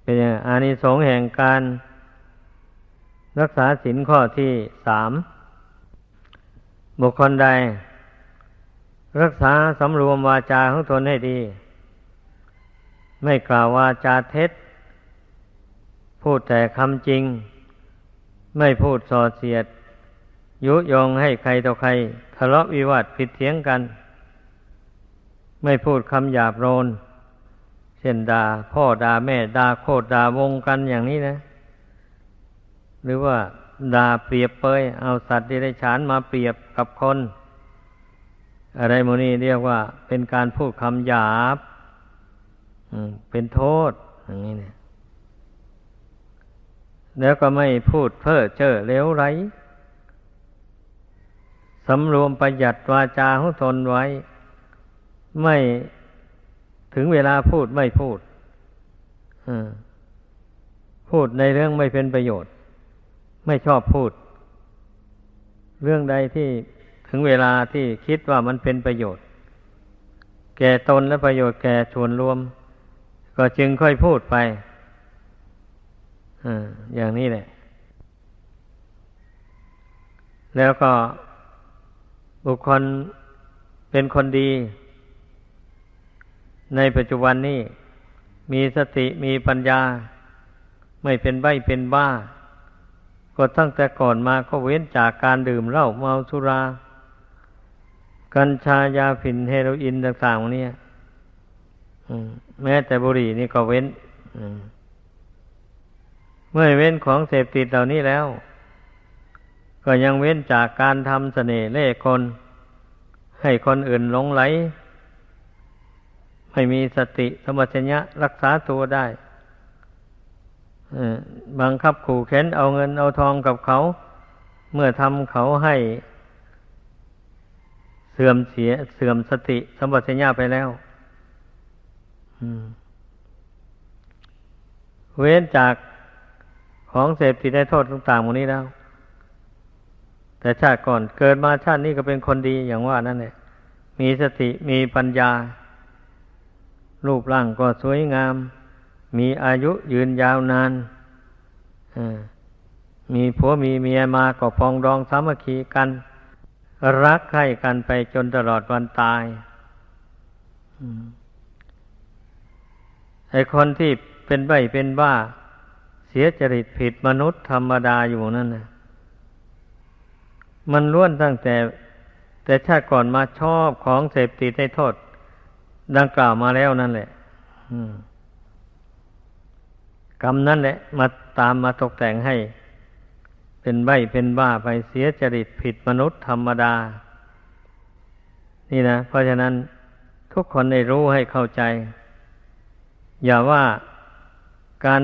เป็นอย่างอานิสงส์แห่งการรักษาศีลข้อที่ 3บุคคลใดรักษาสำรวมวาจาของตนให้ดีไม่กล่าววาจาเท็จพูดแต่คำจริงไม่พูดส่อเสียดยุยงให้ใครต่อใครทะเลาะวิวาทผิดเถียงกันไม่พูดคำหยาบโลนเช่นด่าพ่อด่าแม่ด่าโคตรด่าวงกันอย่างนี้นะหรือว่าด่าเปรียบเปยเอาสัตว์เดรัจฉานมาเปรียบกับคนอะไรโมนี่เรียกว่าเป็นการพูดคำหยาบเป็นโทษอย่างนี้เนี่ยแล้วก็ไม่พูดเพ้อเจ้อเลวไหลสำรวมประหยัดวาจาของตนไว้ไม่ถึงเวลาพูดไม่พูดพูดในเรื่องไม่เป็นประโยชน์ไม่ชอบพูดเรื่องใดที่ถึงเวลาที่คิดว่ามันเป็นประโยชน์แก่ตนและประโยชน์แก่ส่วนรวมก็จึงค่อยพูดไปอย่างนี้แหละแล้วก็บุคคลเป็นคนดีในปัจจุบันนี้มีสติมีปัญญาไม่เป็นใบ้เป็นบ้าก็ตั้งแต่ก่อนมาก็เว้นจากการดื่มเหล้าเมาสุรากัญชายาฝิ่นเฮโรอีนต่างๆเนี่ยแม้แต่บุหรี่นี่ก็เว้นเมื่อเว้นของเสพติดเหล่านี้แล้วก็ยังเว้นจากการทำเสน่ห์เล่ห์คนให้คนอื่นหลงไหลไม่มีสติสัมปชัญญะรักษาตัวได้บังคับขู่เข็นเอาเงินเอาทองกับเขาเมื่อทำเขาให้เสื่อมสติสัมปชัญญะไปแล้วเว้นจากของเสพติดได้โทษต่างๆหมดนี้แล้วแต่ชาติก่อนเกิดมาชาตินี้ก็เป็นคนดีอย่างว่านั่นแหละมีสติมีปัญญารูปร่างก็สวยงามมีอายุยืนยาวนานมีผัวมีเมียมาก็ปองดองสามัคคีกันรักใคร่กันไปจนตลอดวันตายไอ้คนที่เป็นใบ้เป็นบ้าเสียจริตผิดมนุษย์ธรรมดาอยู่นั่นนะมันล้วนตั้งแต่ชาติก่อนมาชอบของเสพติดให้โทษดังกล่าวมาแล้วนั่นแหละกรรมนั่นแหละมาตามมาตกแต่งให้เป็นใบ้เป็นบ้าไปเสียจริตผิดมนุษย์ธรรมดานี่นะเพราะฉะนั้นทุกคนได้รู้ให้เข้าใจอย่าว่าการ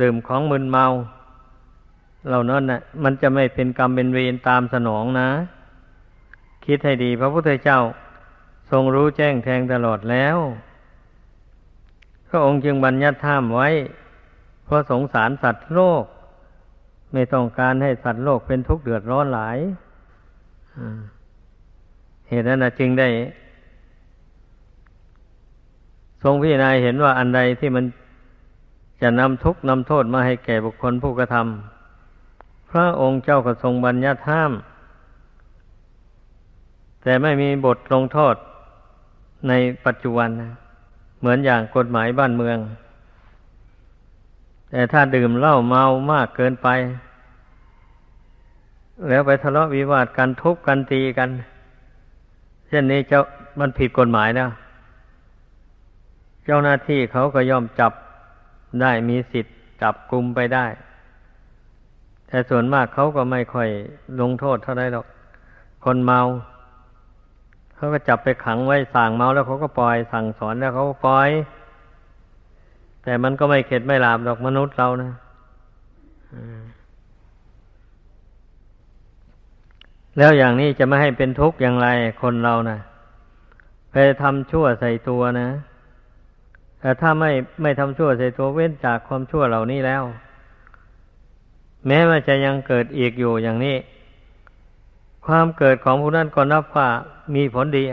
ดื่มของมึนเมาเหล่านั้นน่ะมันจะไม่เป็นกรรมเป็นเวรตามสนองนะคิดให้ดีพระพุทธเจ้าทรงรู้แจ้งแทงตลอดแล้วพระองค์จึงบัญญัติห้ามไว้เพราะสงสารสัตว์โลกไม่ต้องการให้สัตว์โลกเป็นทุกข์เดือดร้อนหลายเหตุนั้นจึงได้ทรงพิจารณาเห็นว่าอันใดที่มันจะนำทุกข์นำโทษมาให้แก่บุคคลผู้กระทำพระองค์เจ้าก็ทรงบัญญัติห้ามแต่ไม่มีบทลงโทษในปัจจุบันนะเหมือนอย่างกฎหมายบ้านเมืองแต่ถ้าดื่มเหล้าเมามากเกินไปแล้วไปทะเลาะวิวาทกันทุบกันตีกันเช่นนี้มันผิดกฎหมายแล้วเจ้าหน้าที่เขาก็ย่อมจับได้มีสิทธิ์จับกุมไปได้แต่ส่วนมากเขาก็ไม่ค่อยลงโทษเท่าไรหรอกคนเมาเขาก็จับไปขังไว้สั่งเมาแล้วเขาก็ปล่อยสั่งสอนแล้วเขาก็ปล่อย แต่มันก็ไม่เข็ดไม่หลาบดอกมนุษย์เรานะแล้วอย่างนี้จะไม่ให้เป็นทุกข์อย่างไรคนเรานะไปทำชั่วใส่ตัวนะแต่ถ้าไม่ทำชั่วใส่ตัวเว้นจากความชั่วเหล่านี้แล้ว แม้ว่าจะยังเกิดอีกอยู่อย่างนี้ความเกิดของผู้นั้นก็นับว่ามีผลดี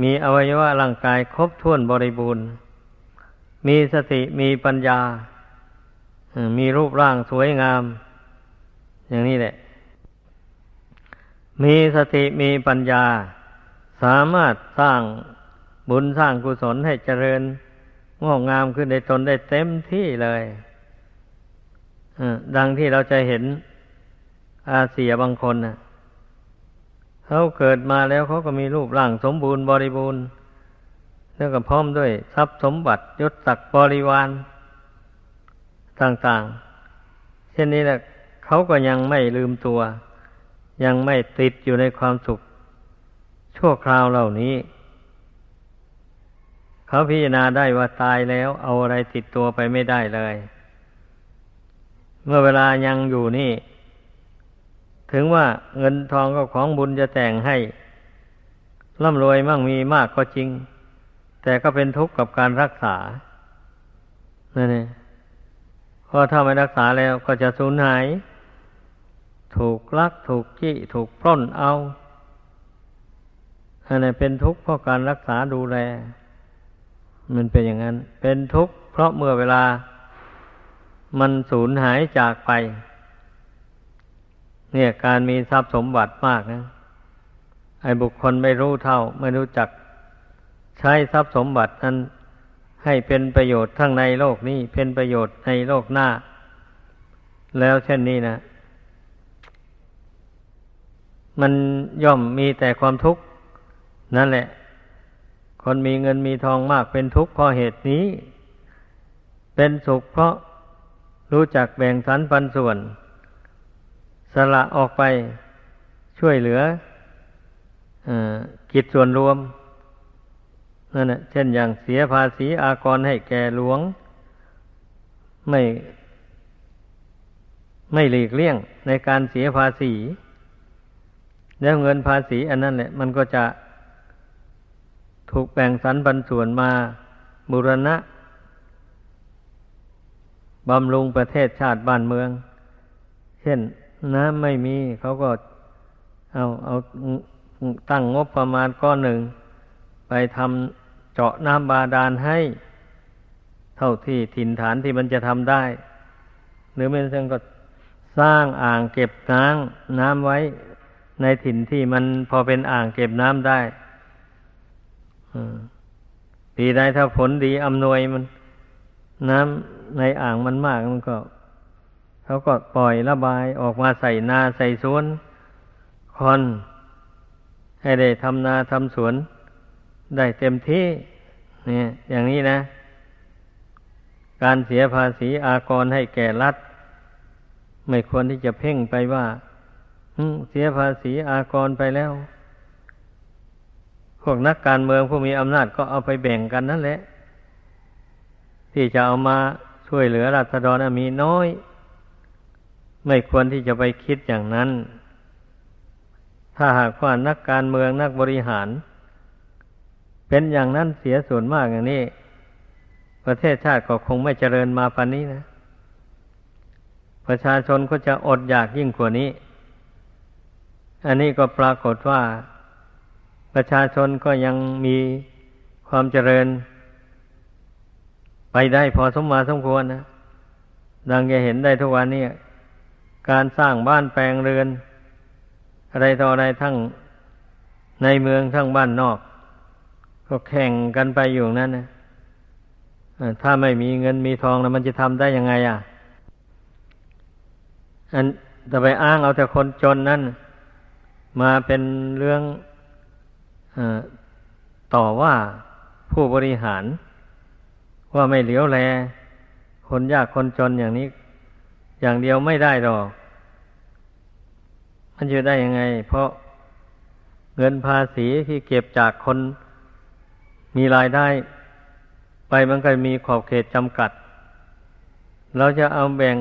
มีอวัยวะร่างกายครบถ้วนบริบูรณ์มีสติมีปัญญามีรูปร่างสวยงามอย่างนี้แหละมีสติมีปัญญาสามารถสร้างบุญสร้างกุศลให้เจริญงอกงามขึ้นในตนได้เต็มที่เลยดังที่เราจะเห็นอาเซียบางคนนะเขาเกิดมาแล้วเขาก็มีรูปร่างสมบูรณ์บริบูรณ์แล้วก็พร้อมด้วยทรัพย์สมบัติยศศักดิ์บริวารต่างๆเช่นนี้แหละเขาก็ยังไม่ลืมตัวยังไม่ติดอยู่ในความสุขชั่วคราวเหล่านี้เขาพิจารณาได้ว่าตายแล้วเอาอะไรติดตัวไปไม่ได้เลยเมื่อเวลายังอยู่นี่ถึงว่าเงินทองก็ของบุญจะแต่งให้ร่ำรวยมั่งมีมากก็จริงแต่ก็เป็นทุกข์กับการรักษานั่นเองเพราะถ้าไม่รักษาแล้วก็จะสูญหายถูกลักถูกจี้ถูกปล้นเอาอันนี้เป็นทุกข์เพราะการรักษาดูแลมันเป็นอย่างนั้นเป็นทุกข์เพราะเมื่อเวลามันสูญหายจากไปเนี่ยการมีทรัพย์สมบัติมากนะไอ้บุคคลไม่รู้เท่าไม่รู้จักใช้ทรัพย์สมบัตินั้นให้เป็นประโยชน์ทั้งในโลกนี้เป็นประโยชน์ในโลกหน้าแล้วเช่นนี้นะมันย่อมมีแต่ความทุกข์นั่นแหละคนมีเงินมีทองมากเป็นทุกข์เพราะเหตุนี้เป็นสุขเพราะรู้จักแบ่งสรรปันส่วนสละออกไปช่วยเหลือกิจส่วนรวมนั่นแหละเช่นอย่างเสียภาษีอากรให้แก่หลวงไม่หลีกเลี่ยงในการเสียภาษีแล้วเงินภาษีอันนั้นแหละมันก็จะถูกแบ่งสรรปันส่วนมาบูรณะบำรุงประเทศชาติบ้านเมืองเช่นน้ำไม่มีเขาก็เอาตั้งงบประมาณก้อนหนึ่งไปทำเจาะน้ำบาดาลให้เท่าที่ถิ่นฐานที่มันจะทำได้หรือไม่เช่นก็สร้างอ่างเก็บน้ำไว้ในถิ่นที่มันพอเป็นอ่างเก็บน้ำได้ปีใดถ้าผลดีอำนวยมันน้ำในอ่างมันมากมันก็เขาก็ปล่อยระบายออกมาใส่นาใส่สวนคนให้ได้ทำนาทำสวนได้เต็มที่เนี่ยอย่างนี้นะการเสียภาษีอากรให้แก่รัฐไม่ควรที่จะเพ่งไปว่าเสียภาษีอากรไปแล้วพวกนักการเมืองผู้มีอำนาจก็เอาไปแบ่งกันนั่นแหละที่จะเอามาช่วยเหลือราษฎรมีน้อยไม่ควรที่จะไปคิดอย่างนั้นถ้าหากว่านักการเมืองนักบริหารเป็นอย่างนั้นเสียส่วนมากอย่างนี้ประเทศชาติก็คงไม่เจริญมาปานนี้นะประชาชนก็จะอดอยากยิ่งกว่านี้อันนี้ก็ปรากฏว่าประชาชนก็ยังมีความเจริญไปได้พอสมมาสมควรนะดังจะเห็นได้ทุกวันนี้การสร้างบ้านแปลงเรือนอะไรต่ออะไรทั้งในเมืองทั้งบ้านนอกก็แข่งกันไปอยู่นั้นนะถ้าไม่มีเงินมีทองแล้วมันจะทำได้ยังไงแต่ไปอ้างเอาแต่คนจนนั้นมาเป็นเรื่องต่อว่าผู้บริหารว่าไม่เหลียวแลคนยากคนจนอย่างนี้อย่างเดียวไม่ได้หรอกมันจะได้ยังไงเพราะเงินภาษีที่เก็บจากคนมีรายได้ป มันก็มีขอบเขตจำกัดเราจะเอาแบ่ง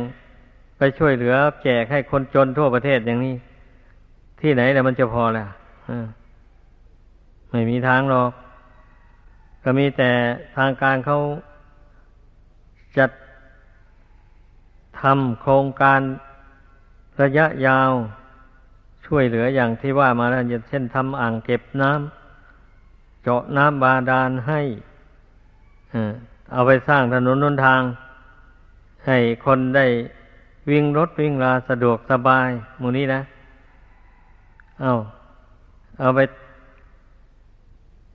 ไปช่วยเหลือแจกให้คนจนทั่วประเทศอย่างนี้ที่ไหนแต่มันจะพอล่ะไม่มีทางหรอกก็มีแต่ทางการเขาจัดทำโครงการระยะยาวช่วยเหลืออย่างที่ว่ามาแล้วเช่นทำอ่างเก็บน้ำเจาะน้ำบาดาลให้เอาไปสร้างถนนหนทางให้คนได้วิ่งรถวิ่งราสะดวกสบายหมู่นี้นะเอาไป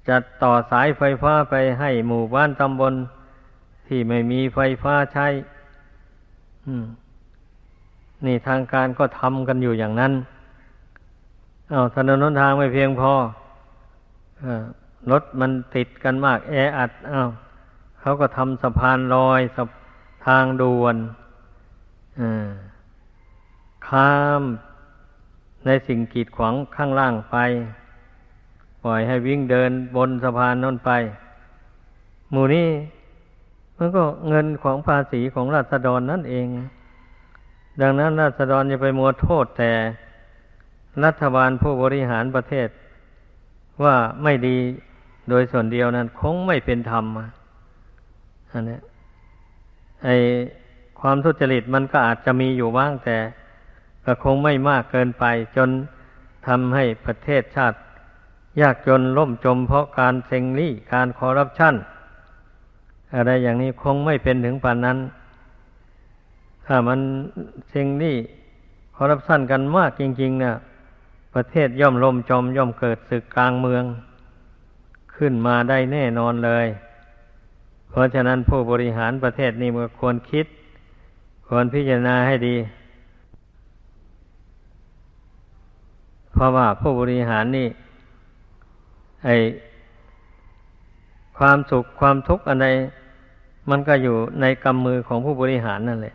จัดต่อสายไฟฟ้าไปให้หมู่บ้านตำบลที่ไม่มีไฟฟ้าใช้นี่ทางการก็ทำกันอยู่อย่างนั้นถนนหนทางไม่เพียงพอรถมันติดกันมากแออัดเขาก็ทำสะพานลอยทางด่วนข้ามในสิ่งกีดขวางข้างล่างไปปล่อยให้วิ่งเดินบนสะพานนั่นไปหมู่นี้มันก็เงินของภาษีของราษฎรนั่นเองดังนั้นราษฎรอย่าไปมัวโทษแต่รัฐบาลผู้บริหารประเทศว่าไม่ดีโดยส่วนเดียวนั้นคงไม่เป็นธรรมอันนี้ความทุจริตมันก็อาจจะมีอยู่บ้างแต่ก็คงไม่มากเกินไปจนทำให้ประเทศชาติยากจนล่มจมเพราะการเซ็งลี่การคอร์รัปชันอะไรอย่างนี้คงไม่เป็นถึงปานนั้นถ้ามันเซ็งลี่คอร์รัปชันกันมากจริงๆเนี่ยประเทศย่อมล่มจมย่อมเกิดศึกกลางเมืองขึ้นมาได้แน่นอนเลยเพราะฉะนั้นผู้บริหารประเทศนี่มันควรคิดควรพิจารณาให้ดีเพราะว่าผู้บริหารนี่ความสุขความทุกข์อันใดมันก็อยู่ในกำมือของผู้บริหารนั่นแหละ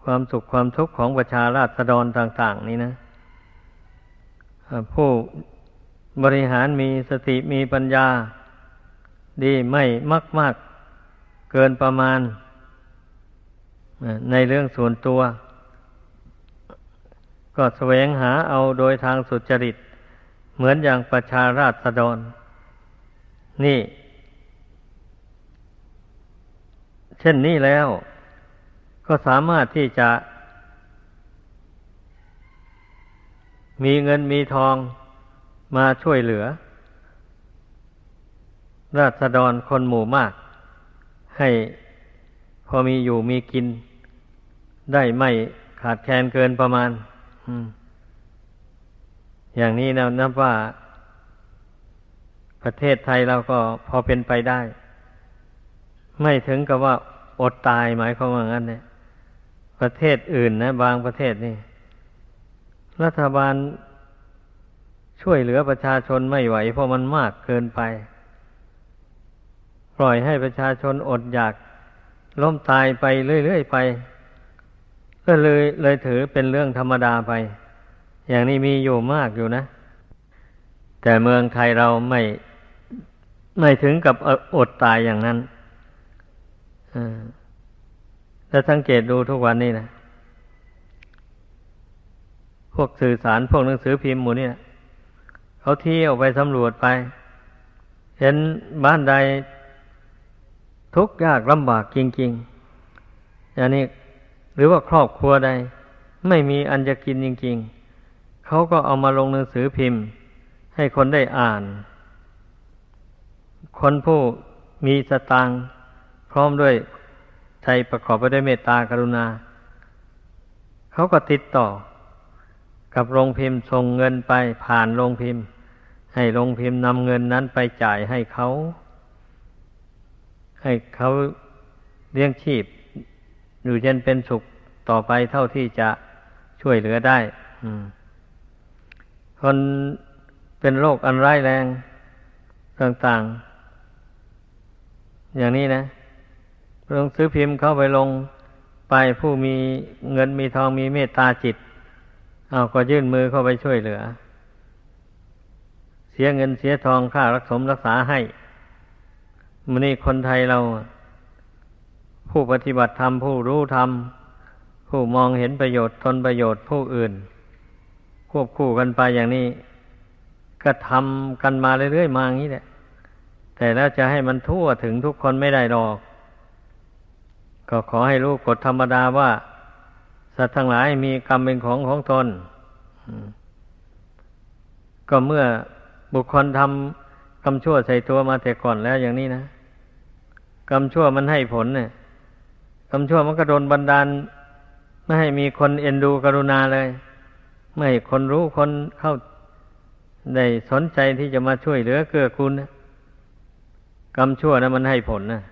ความสุขความทุกข์ของประชาราษฎรต่างๆนี่นะผู้บริหารมีสติมีปัญญาดีไม่มากเกินประมาณในเรื่องส่วนตัวก็แสวงหาเอาโดยทางสุจริตเหมือนอย่างประชาราษฎรนี่เช่นนี้แล้วก็สามารถที่จะมีเงินมีทองมาช่วยเหลือราษฎรคนหมู่มากให้พอมีอยู่มีกินได้ไม่ขาดแคลนเกินประมาณอย่างนี้นับว่าประเทศไทยเราก็พอเป็นไปได้ไม่ถึงกับว่าอดตายหมายความว่างั้นเนี่ยประเทศอื่นนะบางประเทศนี่รัฐบาลช่วยเหลือประชาชนไม่ไหวเพราะมันมากเกินไปปล่อยให้ประชาชนอดอยากล้มตายไปเรื่อยๆไปก็เลยถือเป็นเรื่องธรรมดาไปอย่างนี้มีอยู่มากอยู่นะแต่เมืองไทยเราไม่ถึงกับอดตายอย่างนั้นถ้าสังเกตดูทุกวันนี้นะพวกสื่อสารพวกหนังสือพิมพ์หมู่นี่เขาเที่ยวไปสำรวจไปเห็นบ้านใดทุกข์ยากลำบากจริงๆอย่างนี้หรือว่าครอบครัวใดไม่มีอันจะกินจริงๆเขาก็เอามาลงหนังสือพิมพ์ให้คนได้อ่านคนผู้มีสตางค์พร้อมด้วยใจประกอบไปด้วยเมตตากรุณาเขาก็ติดต่อกับโรงพิมพ์ส่งเงินไปผ่านโรงพิมพ์ให้โรงพิมพ์นำเงินนั้นไปจ่ายให้เขาเลี้ยงชีพอยู่เย็นเป็นสุขต่อไปเท่าที่จะช่วยเหลือได้คนเป็นโรคอันร้ายแรงต่างๆอย่างนี้นะหนังสือพิมพ์เข้าไปลงไปผู้มีเงินมีทองมีเมตตาจิตก็ยื่นมือเข้าไปช่วยเหลือเสียเงินเสียทองค่ารักษาให้ มื้อนี้คนไทยเราผู้ปฏิบัติธรรมผู้รู้ธรรมผู้มองเห็นประโยชน์ตนประโยชน์ผู้อื่นควบคู่กันไปอย่างนี้ก็ทำกันมาเรื่อยๆมาอย่างนี้แหละแต่แล้วจะให้มันทั่วถึงทุกคนไม่ได้หรอกก็ขอให้รู้กฎธรรมดาว่าสัตว์ทั้งหลายมีกรรมเป็นของตนก็เมื่อบุคคลทำกรรมชั่วใส่ตัวมาแต่ก่อนแล้วอย่างนี้นะกรรมชั่วมันให้ผลเนี่ยกรรมชั่วมันก็โดนบันดาลไม่ให้มีคนเอ็นดูกรุณาเลยไม่ให้คนรู้คนเข้าได้สนใจที่จะมาช่วยเหลือเกื้อกูลนะกรรมชั่วนะมันให้ผลนะ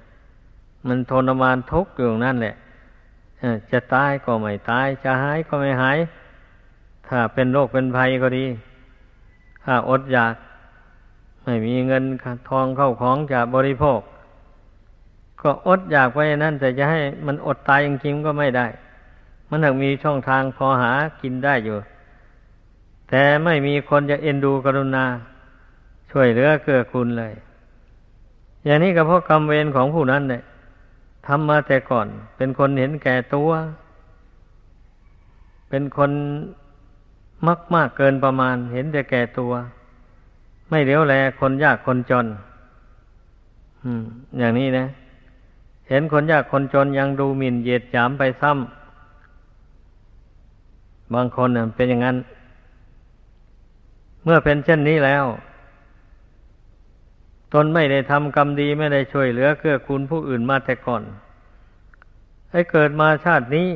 มันทรมานทุกข์อยู่นั่นแหละจะตายก็ไม่ตายจะหายก็ไม่หายถ้าเป็นโรคเป็นภัยก็ดีถ้าอดอยากไม่มีเงินทองเข้าของจะบริโภคก็อดอยากไว้นั่นแต่จะให้มันอดตายจริงๆก็ไม่ได้มันถึงมีช่องทางพอหากินได้อยู่แต่ไม่มีคนจะเอ็นดูกรุณาช่วยเหลือเกื้อกูลเลยอย่างนี้ก็เพราะกรรมเวรของผู้นั้นเนี่ยทำมาแต่ก่อนเป็นคนเห็นแก่ตัวเป็นคนมากเกินประมาณเห็นแต่แก่ตัวไม่เหลียวแลคนยากคนจนอย่างนี้นะเห็นคนยากคนจนยังดูหมิ่นเหยียดหยามไปซ้ำบางคนเป็นอย่างนั้นเมื่อเป็นเช่นนี้แล้วตนไม่ได้ทำกรรมดีไม่ได้ช่วยเหลือเกื้อกูลผู้อื่นมาแต่ก่อนให้เกิดมาชาตินี้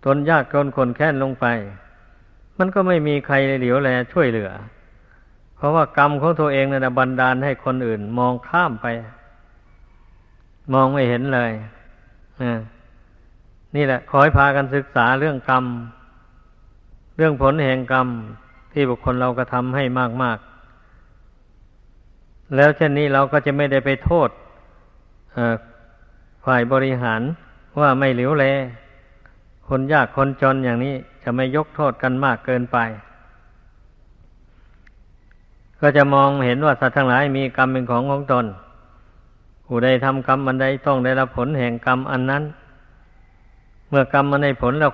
ตนยากจนขนแค้นลงไปมันก็ไม่มีใครเหลียวแลช่วยเหลือเพราะว่ากรรมของตัวเองนั่นบันดาลให้คนอื่นมองข้ามไปมองไม่เห็นเลยนี่แหละขอให้พากันศึกษาเรื่องกรรมเรื่องผลแห่งกรรมที่บุคคลเรากระทำให้มากๆแล้วเช่นนี้เราก็จะไม่ได้ไปโทษฝ่ายบริหารว่าไม่เหลียวแลคนยากคนจนอย่างนี้จะไม่ยกโทษกันมากเกินไปก็จะมองเห็นว่าสัตว์ทั้งหลายมีกรรมเป็นของตนผู้ใดทำกรรมอันใดต้องได้รับผลแห่งกรรมอันนั้นเมื่อกรรมมันให้ผลแล้ว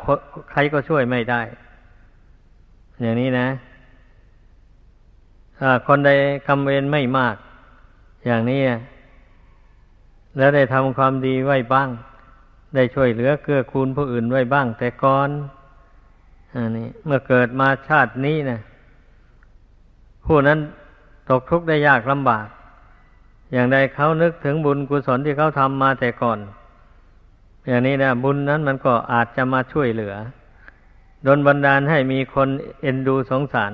ใครก็ช่วยไม่ได้อย่างนี้นะถ้าคนใดกรรมเวรไม่มากอย่างนี้แล้วได้ทำความดีไว้บ้างได้ช่วยเหลือเกื้อกูลผู้อื่นไว้บ้างแต่ก่อนนี่เมื่อเกิดมาชาตินี้นะผู้นั้นตกทุกข์ได้ยากลำบากอย่างใดเขานึกถึงบุญกุศลที่เขาทำมาแต่ก่อนอย่างนี้นะบุญนั้นมันก็อาจจะมาช่วยเหลือดลบันดาลให้มีคนเอ็นดูสงสาร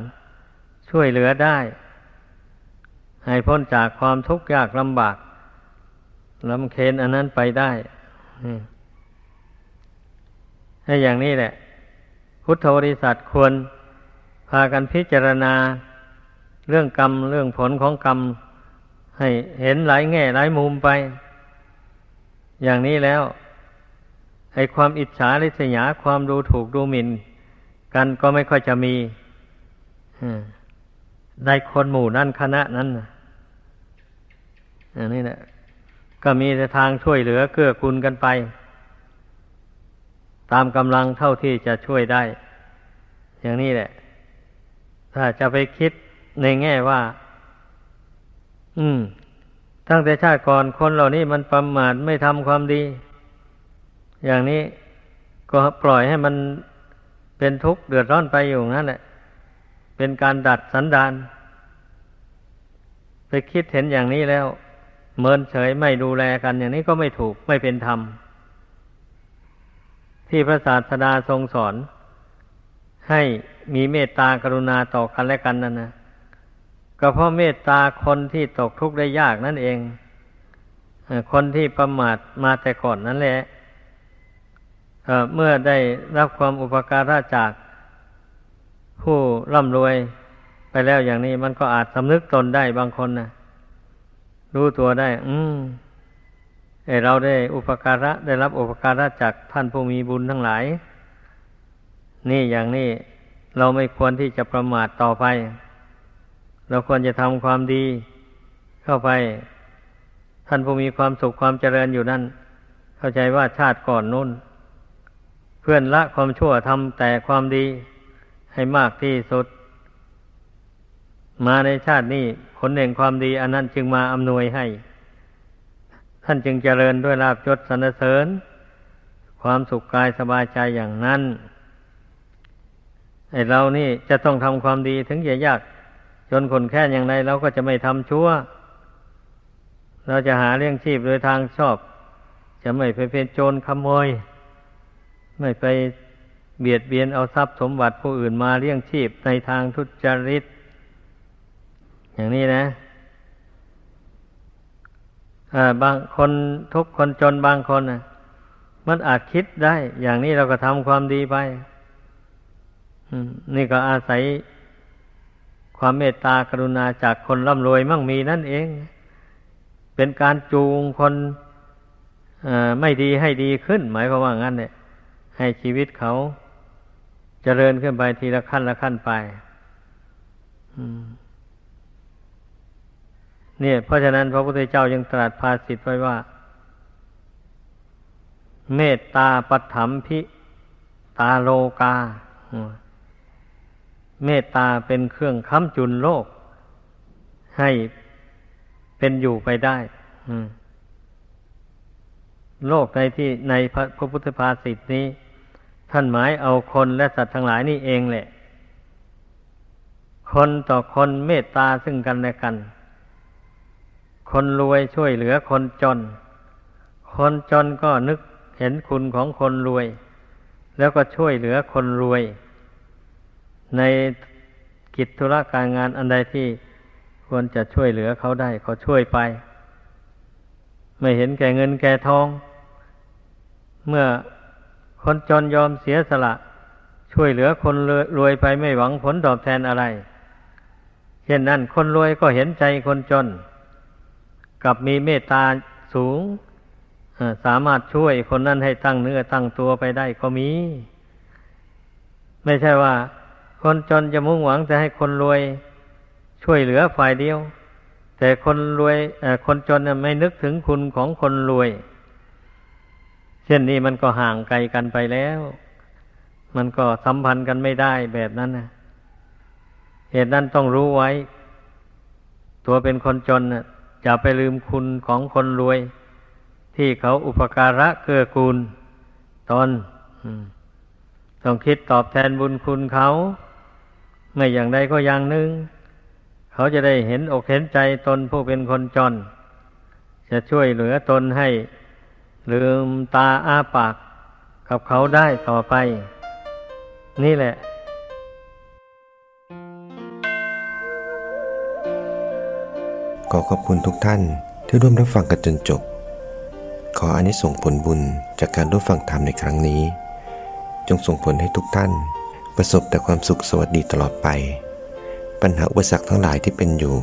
ช่วยเหลือได้ให้พ้นจากความทุกข์ยากลำบากลำเค็ญอันนั้นไปได้ให้อย่างนี้แหละพุทธบริษัทควรพากันพิจารณาเรื่องกรรมเรื่องผลของกรรมให้เห็นหลายแง่หลายมุมไปอย่างนี้แล้วไอ้ความอิจฉาริษยาความดูถูกดูหมิ่นกันก็ไม่ค่อยจะมีในคนหมู่นั้นคณะนั้นอย่างนี้แหละก็มีแต่ทางช่วยเหลือเกื้อกูลกันไปตามกำลังเท่าที่จะช่วยได้อย่างนี้แหละถ้าจะไปคิดในแง่ว่าตั้งแต่ชาติก่อนคนเหล่านี้มันประมาทไม่ทำความดีอย่างนี้ก็ปล่อยให้มันเป็นทุกข์เดือดร้อนไปอยู่นั่นแหละเป็นการดัดสันดานไปคิดเห็นอย่างนี้แล้วเมินเฉยไม่ดูแลกันอย่างนี้ก็ไม่ถูกไม่เป็นธรรมที่พระศาสดาทรงสอนให้มีเมตตากรุณาต่อกันและกันนั่นนะก็เพราะเมตตาคนที่ตกทุกข์ได้ยากนั่นเองคนที่ประมาทมาแต่ก่อนนั่นแหละเมื่อได้รับความอุปการะจากผู้ร่ำรวยไปแล้วอย่างนี้มันก็อาจสำนึกตนได้บางคนนะรู้ตัวได้เราได้อุปการะได้รับอุปการะจากท่านผู้มีบุญทั้งหลายนี่อย่างนี้เราไม่ควรที่จะประมาทต่อไปเราควรจะทำความดีเข้าไป ท่านผู้มีความสุขความเจริญอยู่นั่นเข้าใจว่าชาติก่อนนู้นเพื่อนละความชั่วทำแต่ความดีให้มากที่สุดมาในชาตินี้ผลแห่งความดีอันนั้นจึงมาอำนวยให้ท่านจึงเจริญด้วยลาภยศสรรเสริญความสุขกายสบายใจอย่างนั้นไอ้เรานี่จะต้องทำความดีถึงจะยากจนคนแค้นอย่างไรเราก็จะไม่ทำชั่วเราจะหาเลี้ยงชีพโดยทางชอบจะไม่ไปเป็นโจรขโมยไม่ไปเบียดเบียนเอาทรัพย์สมบัติผู้อื่นมาเลี้ยงชีพในทางทุจริตอย่างนี้นะบางคนทุกคนจนบางคนนะมันอาจคิดได้อย่างนี้เราก็ทำความดีไปนี่ก็อาศัยความเมตตากรุณาจากคนร่ำรวยมั่งมีนั่นเองเป็นการจูงคนไม่ดีให้ดีขึ้นหมายความว่างั้นเนี่ยให้ชีวิตเขาเจริญขึ้นไปทีละขั้นละขั้นไปเนี่ยเพราะฉะนั้นพระพุทธเจ้ายังตรัสภาษิตไว้ว่าเมตตาปัฏฐัมภิตาโลกาเมตตาเป็นเครื่องค้ำจุนโลกให้เป็นอยู่ไปได้โลกในพระพุทธภาษิตนี้ท่านหมายเอาคนและสัตว์ทั้งหลายนี่เองแหละคนต่อคนเมตตาซึ่งกันและกันคนรวยช่วยเหลือคนจนคนจนก็นึกเห็นคุณของคนรวยแล้วก็ช่วยเหลือคนรวยในกิจธุระการงานอันใดที่ควรจะช่วยเหลือเขาได้เขาช่วยไปไม่เห็นแก่เงินแก่ทองเมื่อคนจนยอมเสียสละช่วยเหลือคนรวยไปไม่หวังผลตอบแทนอะไรเช่นนั้นคนรวยก็เห็นใจคนจนกับมีเมตตาสูงสามารถช่วยคนนั้นให้ตั้งเนื้อตั้งตัวไปได้ก็มีไม่ใช่ว่าคนจนจะมุ่งหวังจะให้คนรวยช่วยเหลือฝ่ายเดียวแต่คนรวยคนจนไม่นึกถึงคุณของคนรวยเช่นนี้มันก็ห่างไกลกันไปแล้วมันก็สัมพันธ์กันไม่ได้แบบนั้นนะเหตุนั้นต้องรู้ไว้ตัวเป็นคนจนน่ะอย่าไปลืมคุณของคนรวยที่เขาอุปการะเกื้อกูลตนต้องคิดตอบแทนบุญคุณเขาไม่อย่างใดก็อย่างหนึ่งเขาจะได้เห็นอกเห็นใจตนผู้เป็นคนจนจะช่วยเหลือตนให้ลืมตาอ้าปากกับเขาได้ต่อไปนี่แหละขอขอบคุณทุกท่านที่ร่วมรับฟังกันจนจบขออานิสงส์ผลบุญจากการร่วมฟังธรรมในครั้งนี้จงส่งผลให้ทุกท่านประสบแต่ความสุขสวัสดีตลอดไปปัญหาอุปสรรคทั้งหลายที่เป็นอยู่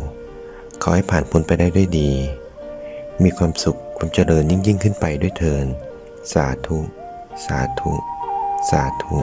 ขอให้ผ่านพ้นไปได้ด้วยดีมีความสุขความเจริญยิ่งขึ้นไปด้วยเถิดสาธุสาธุสาธุ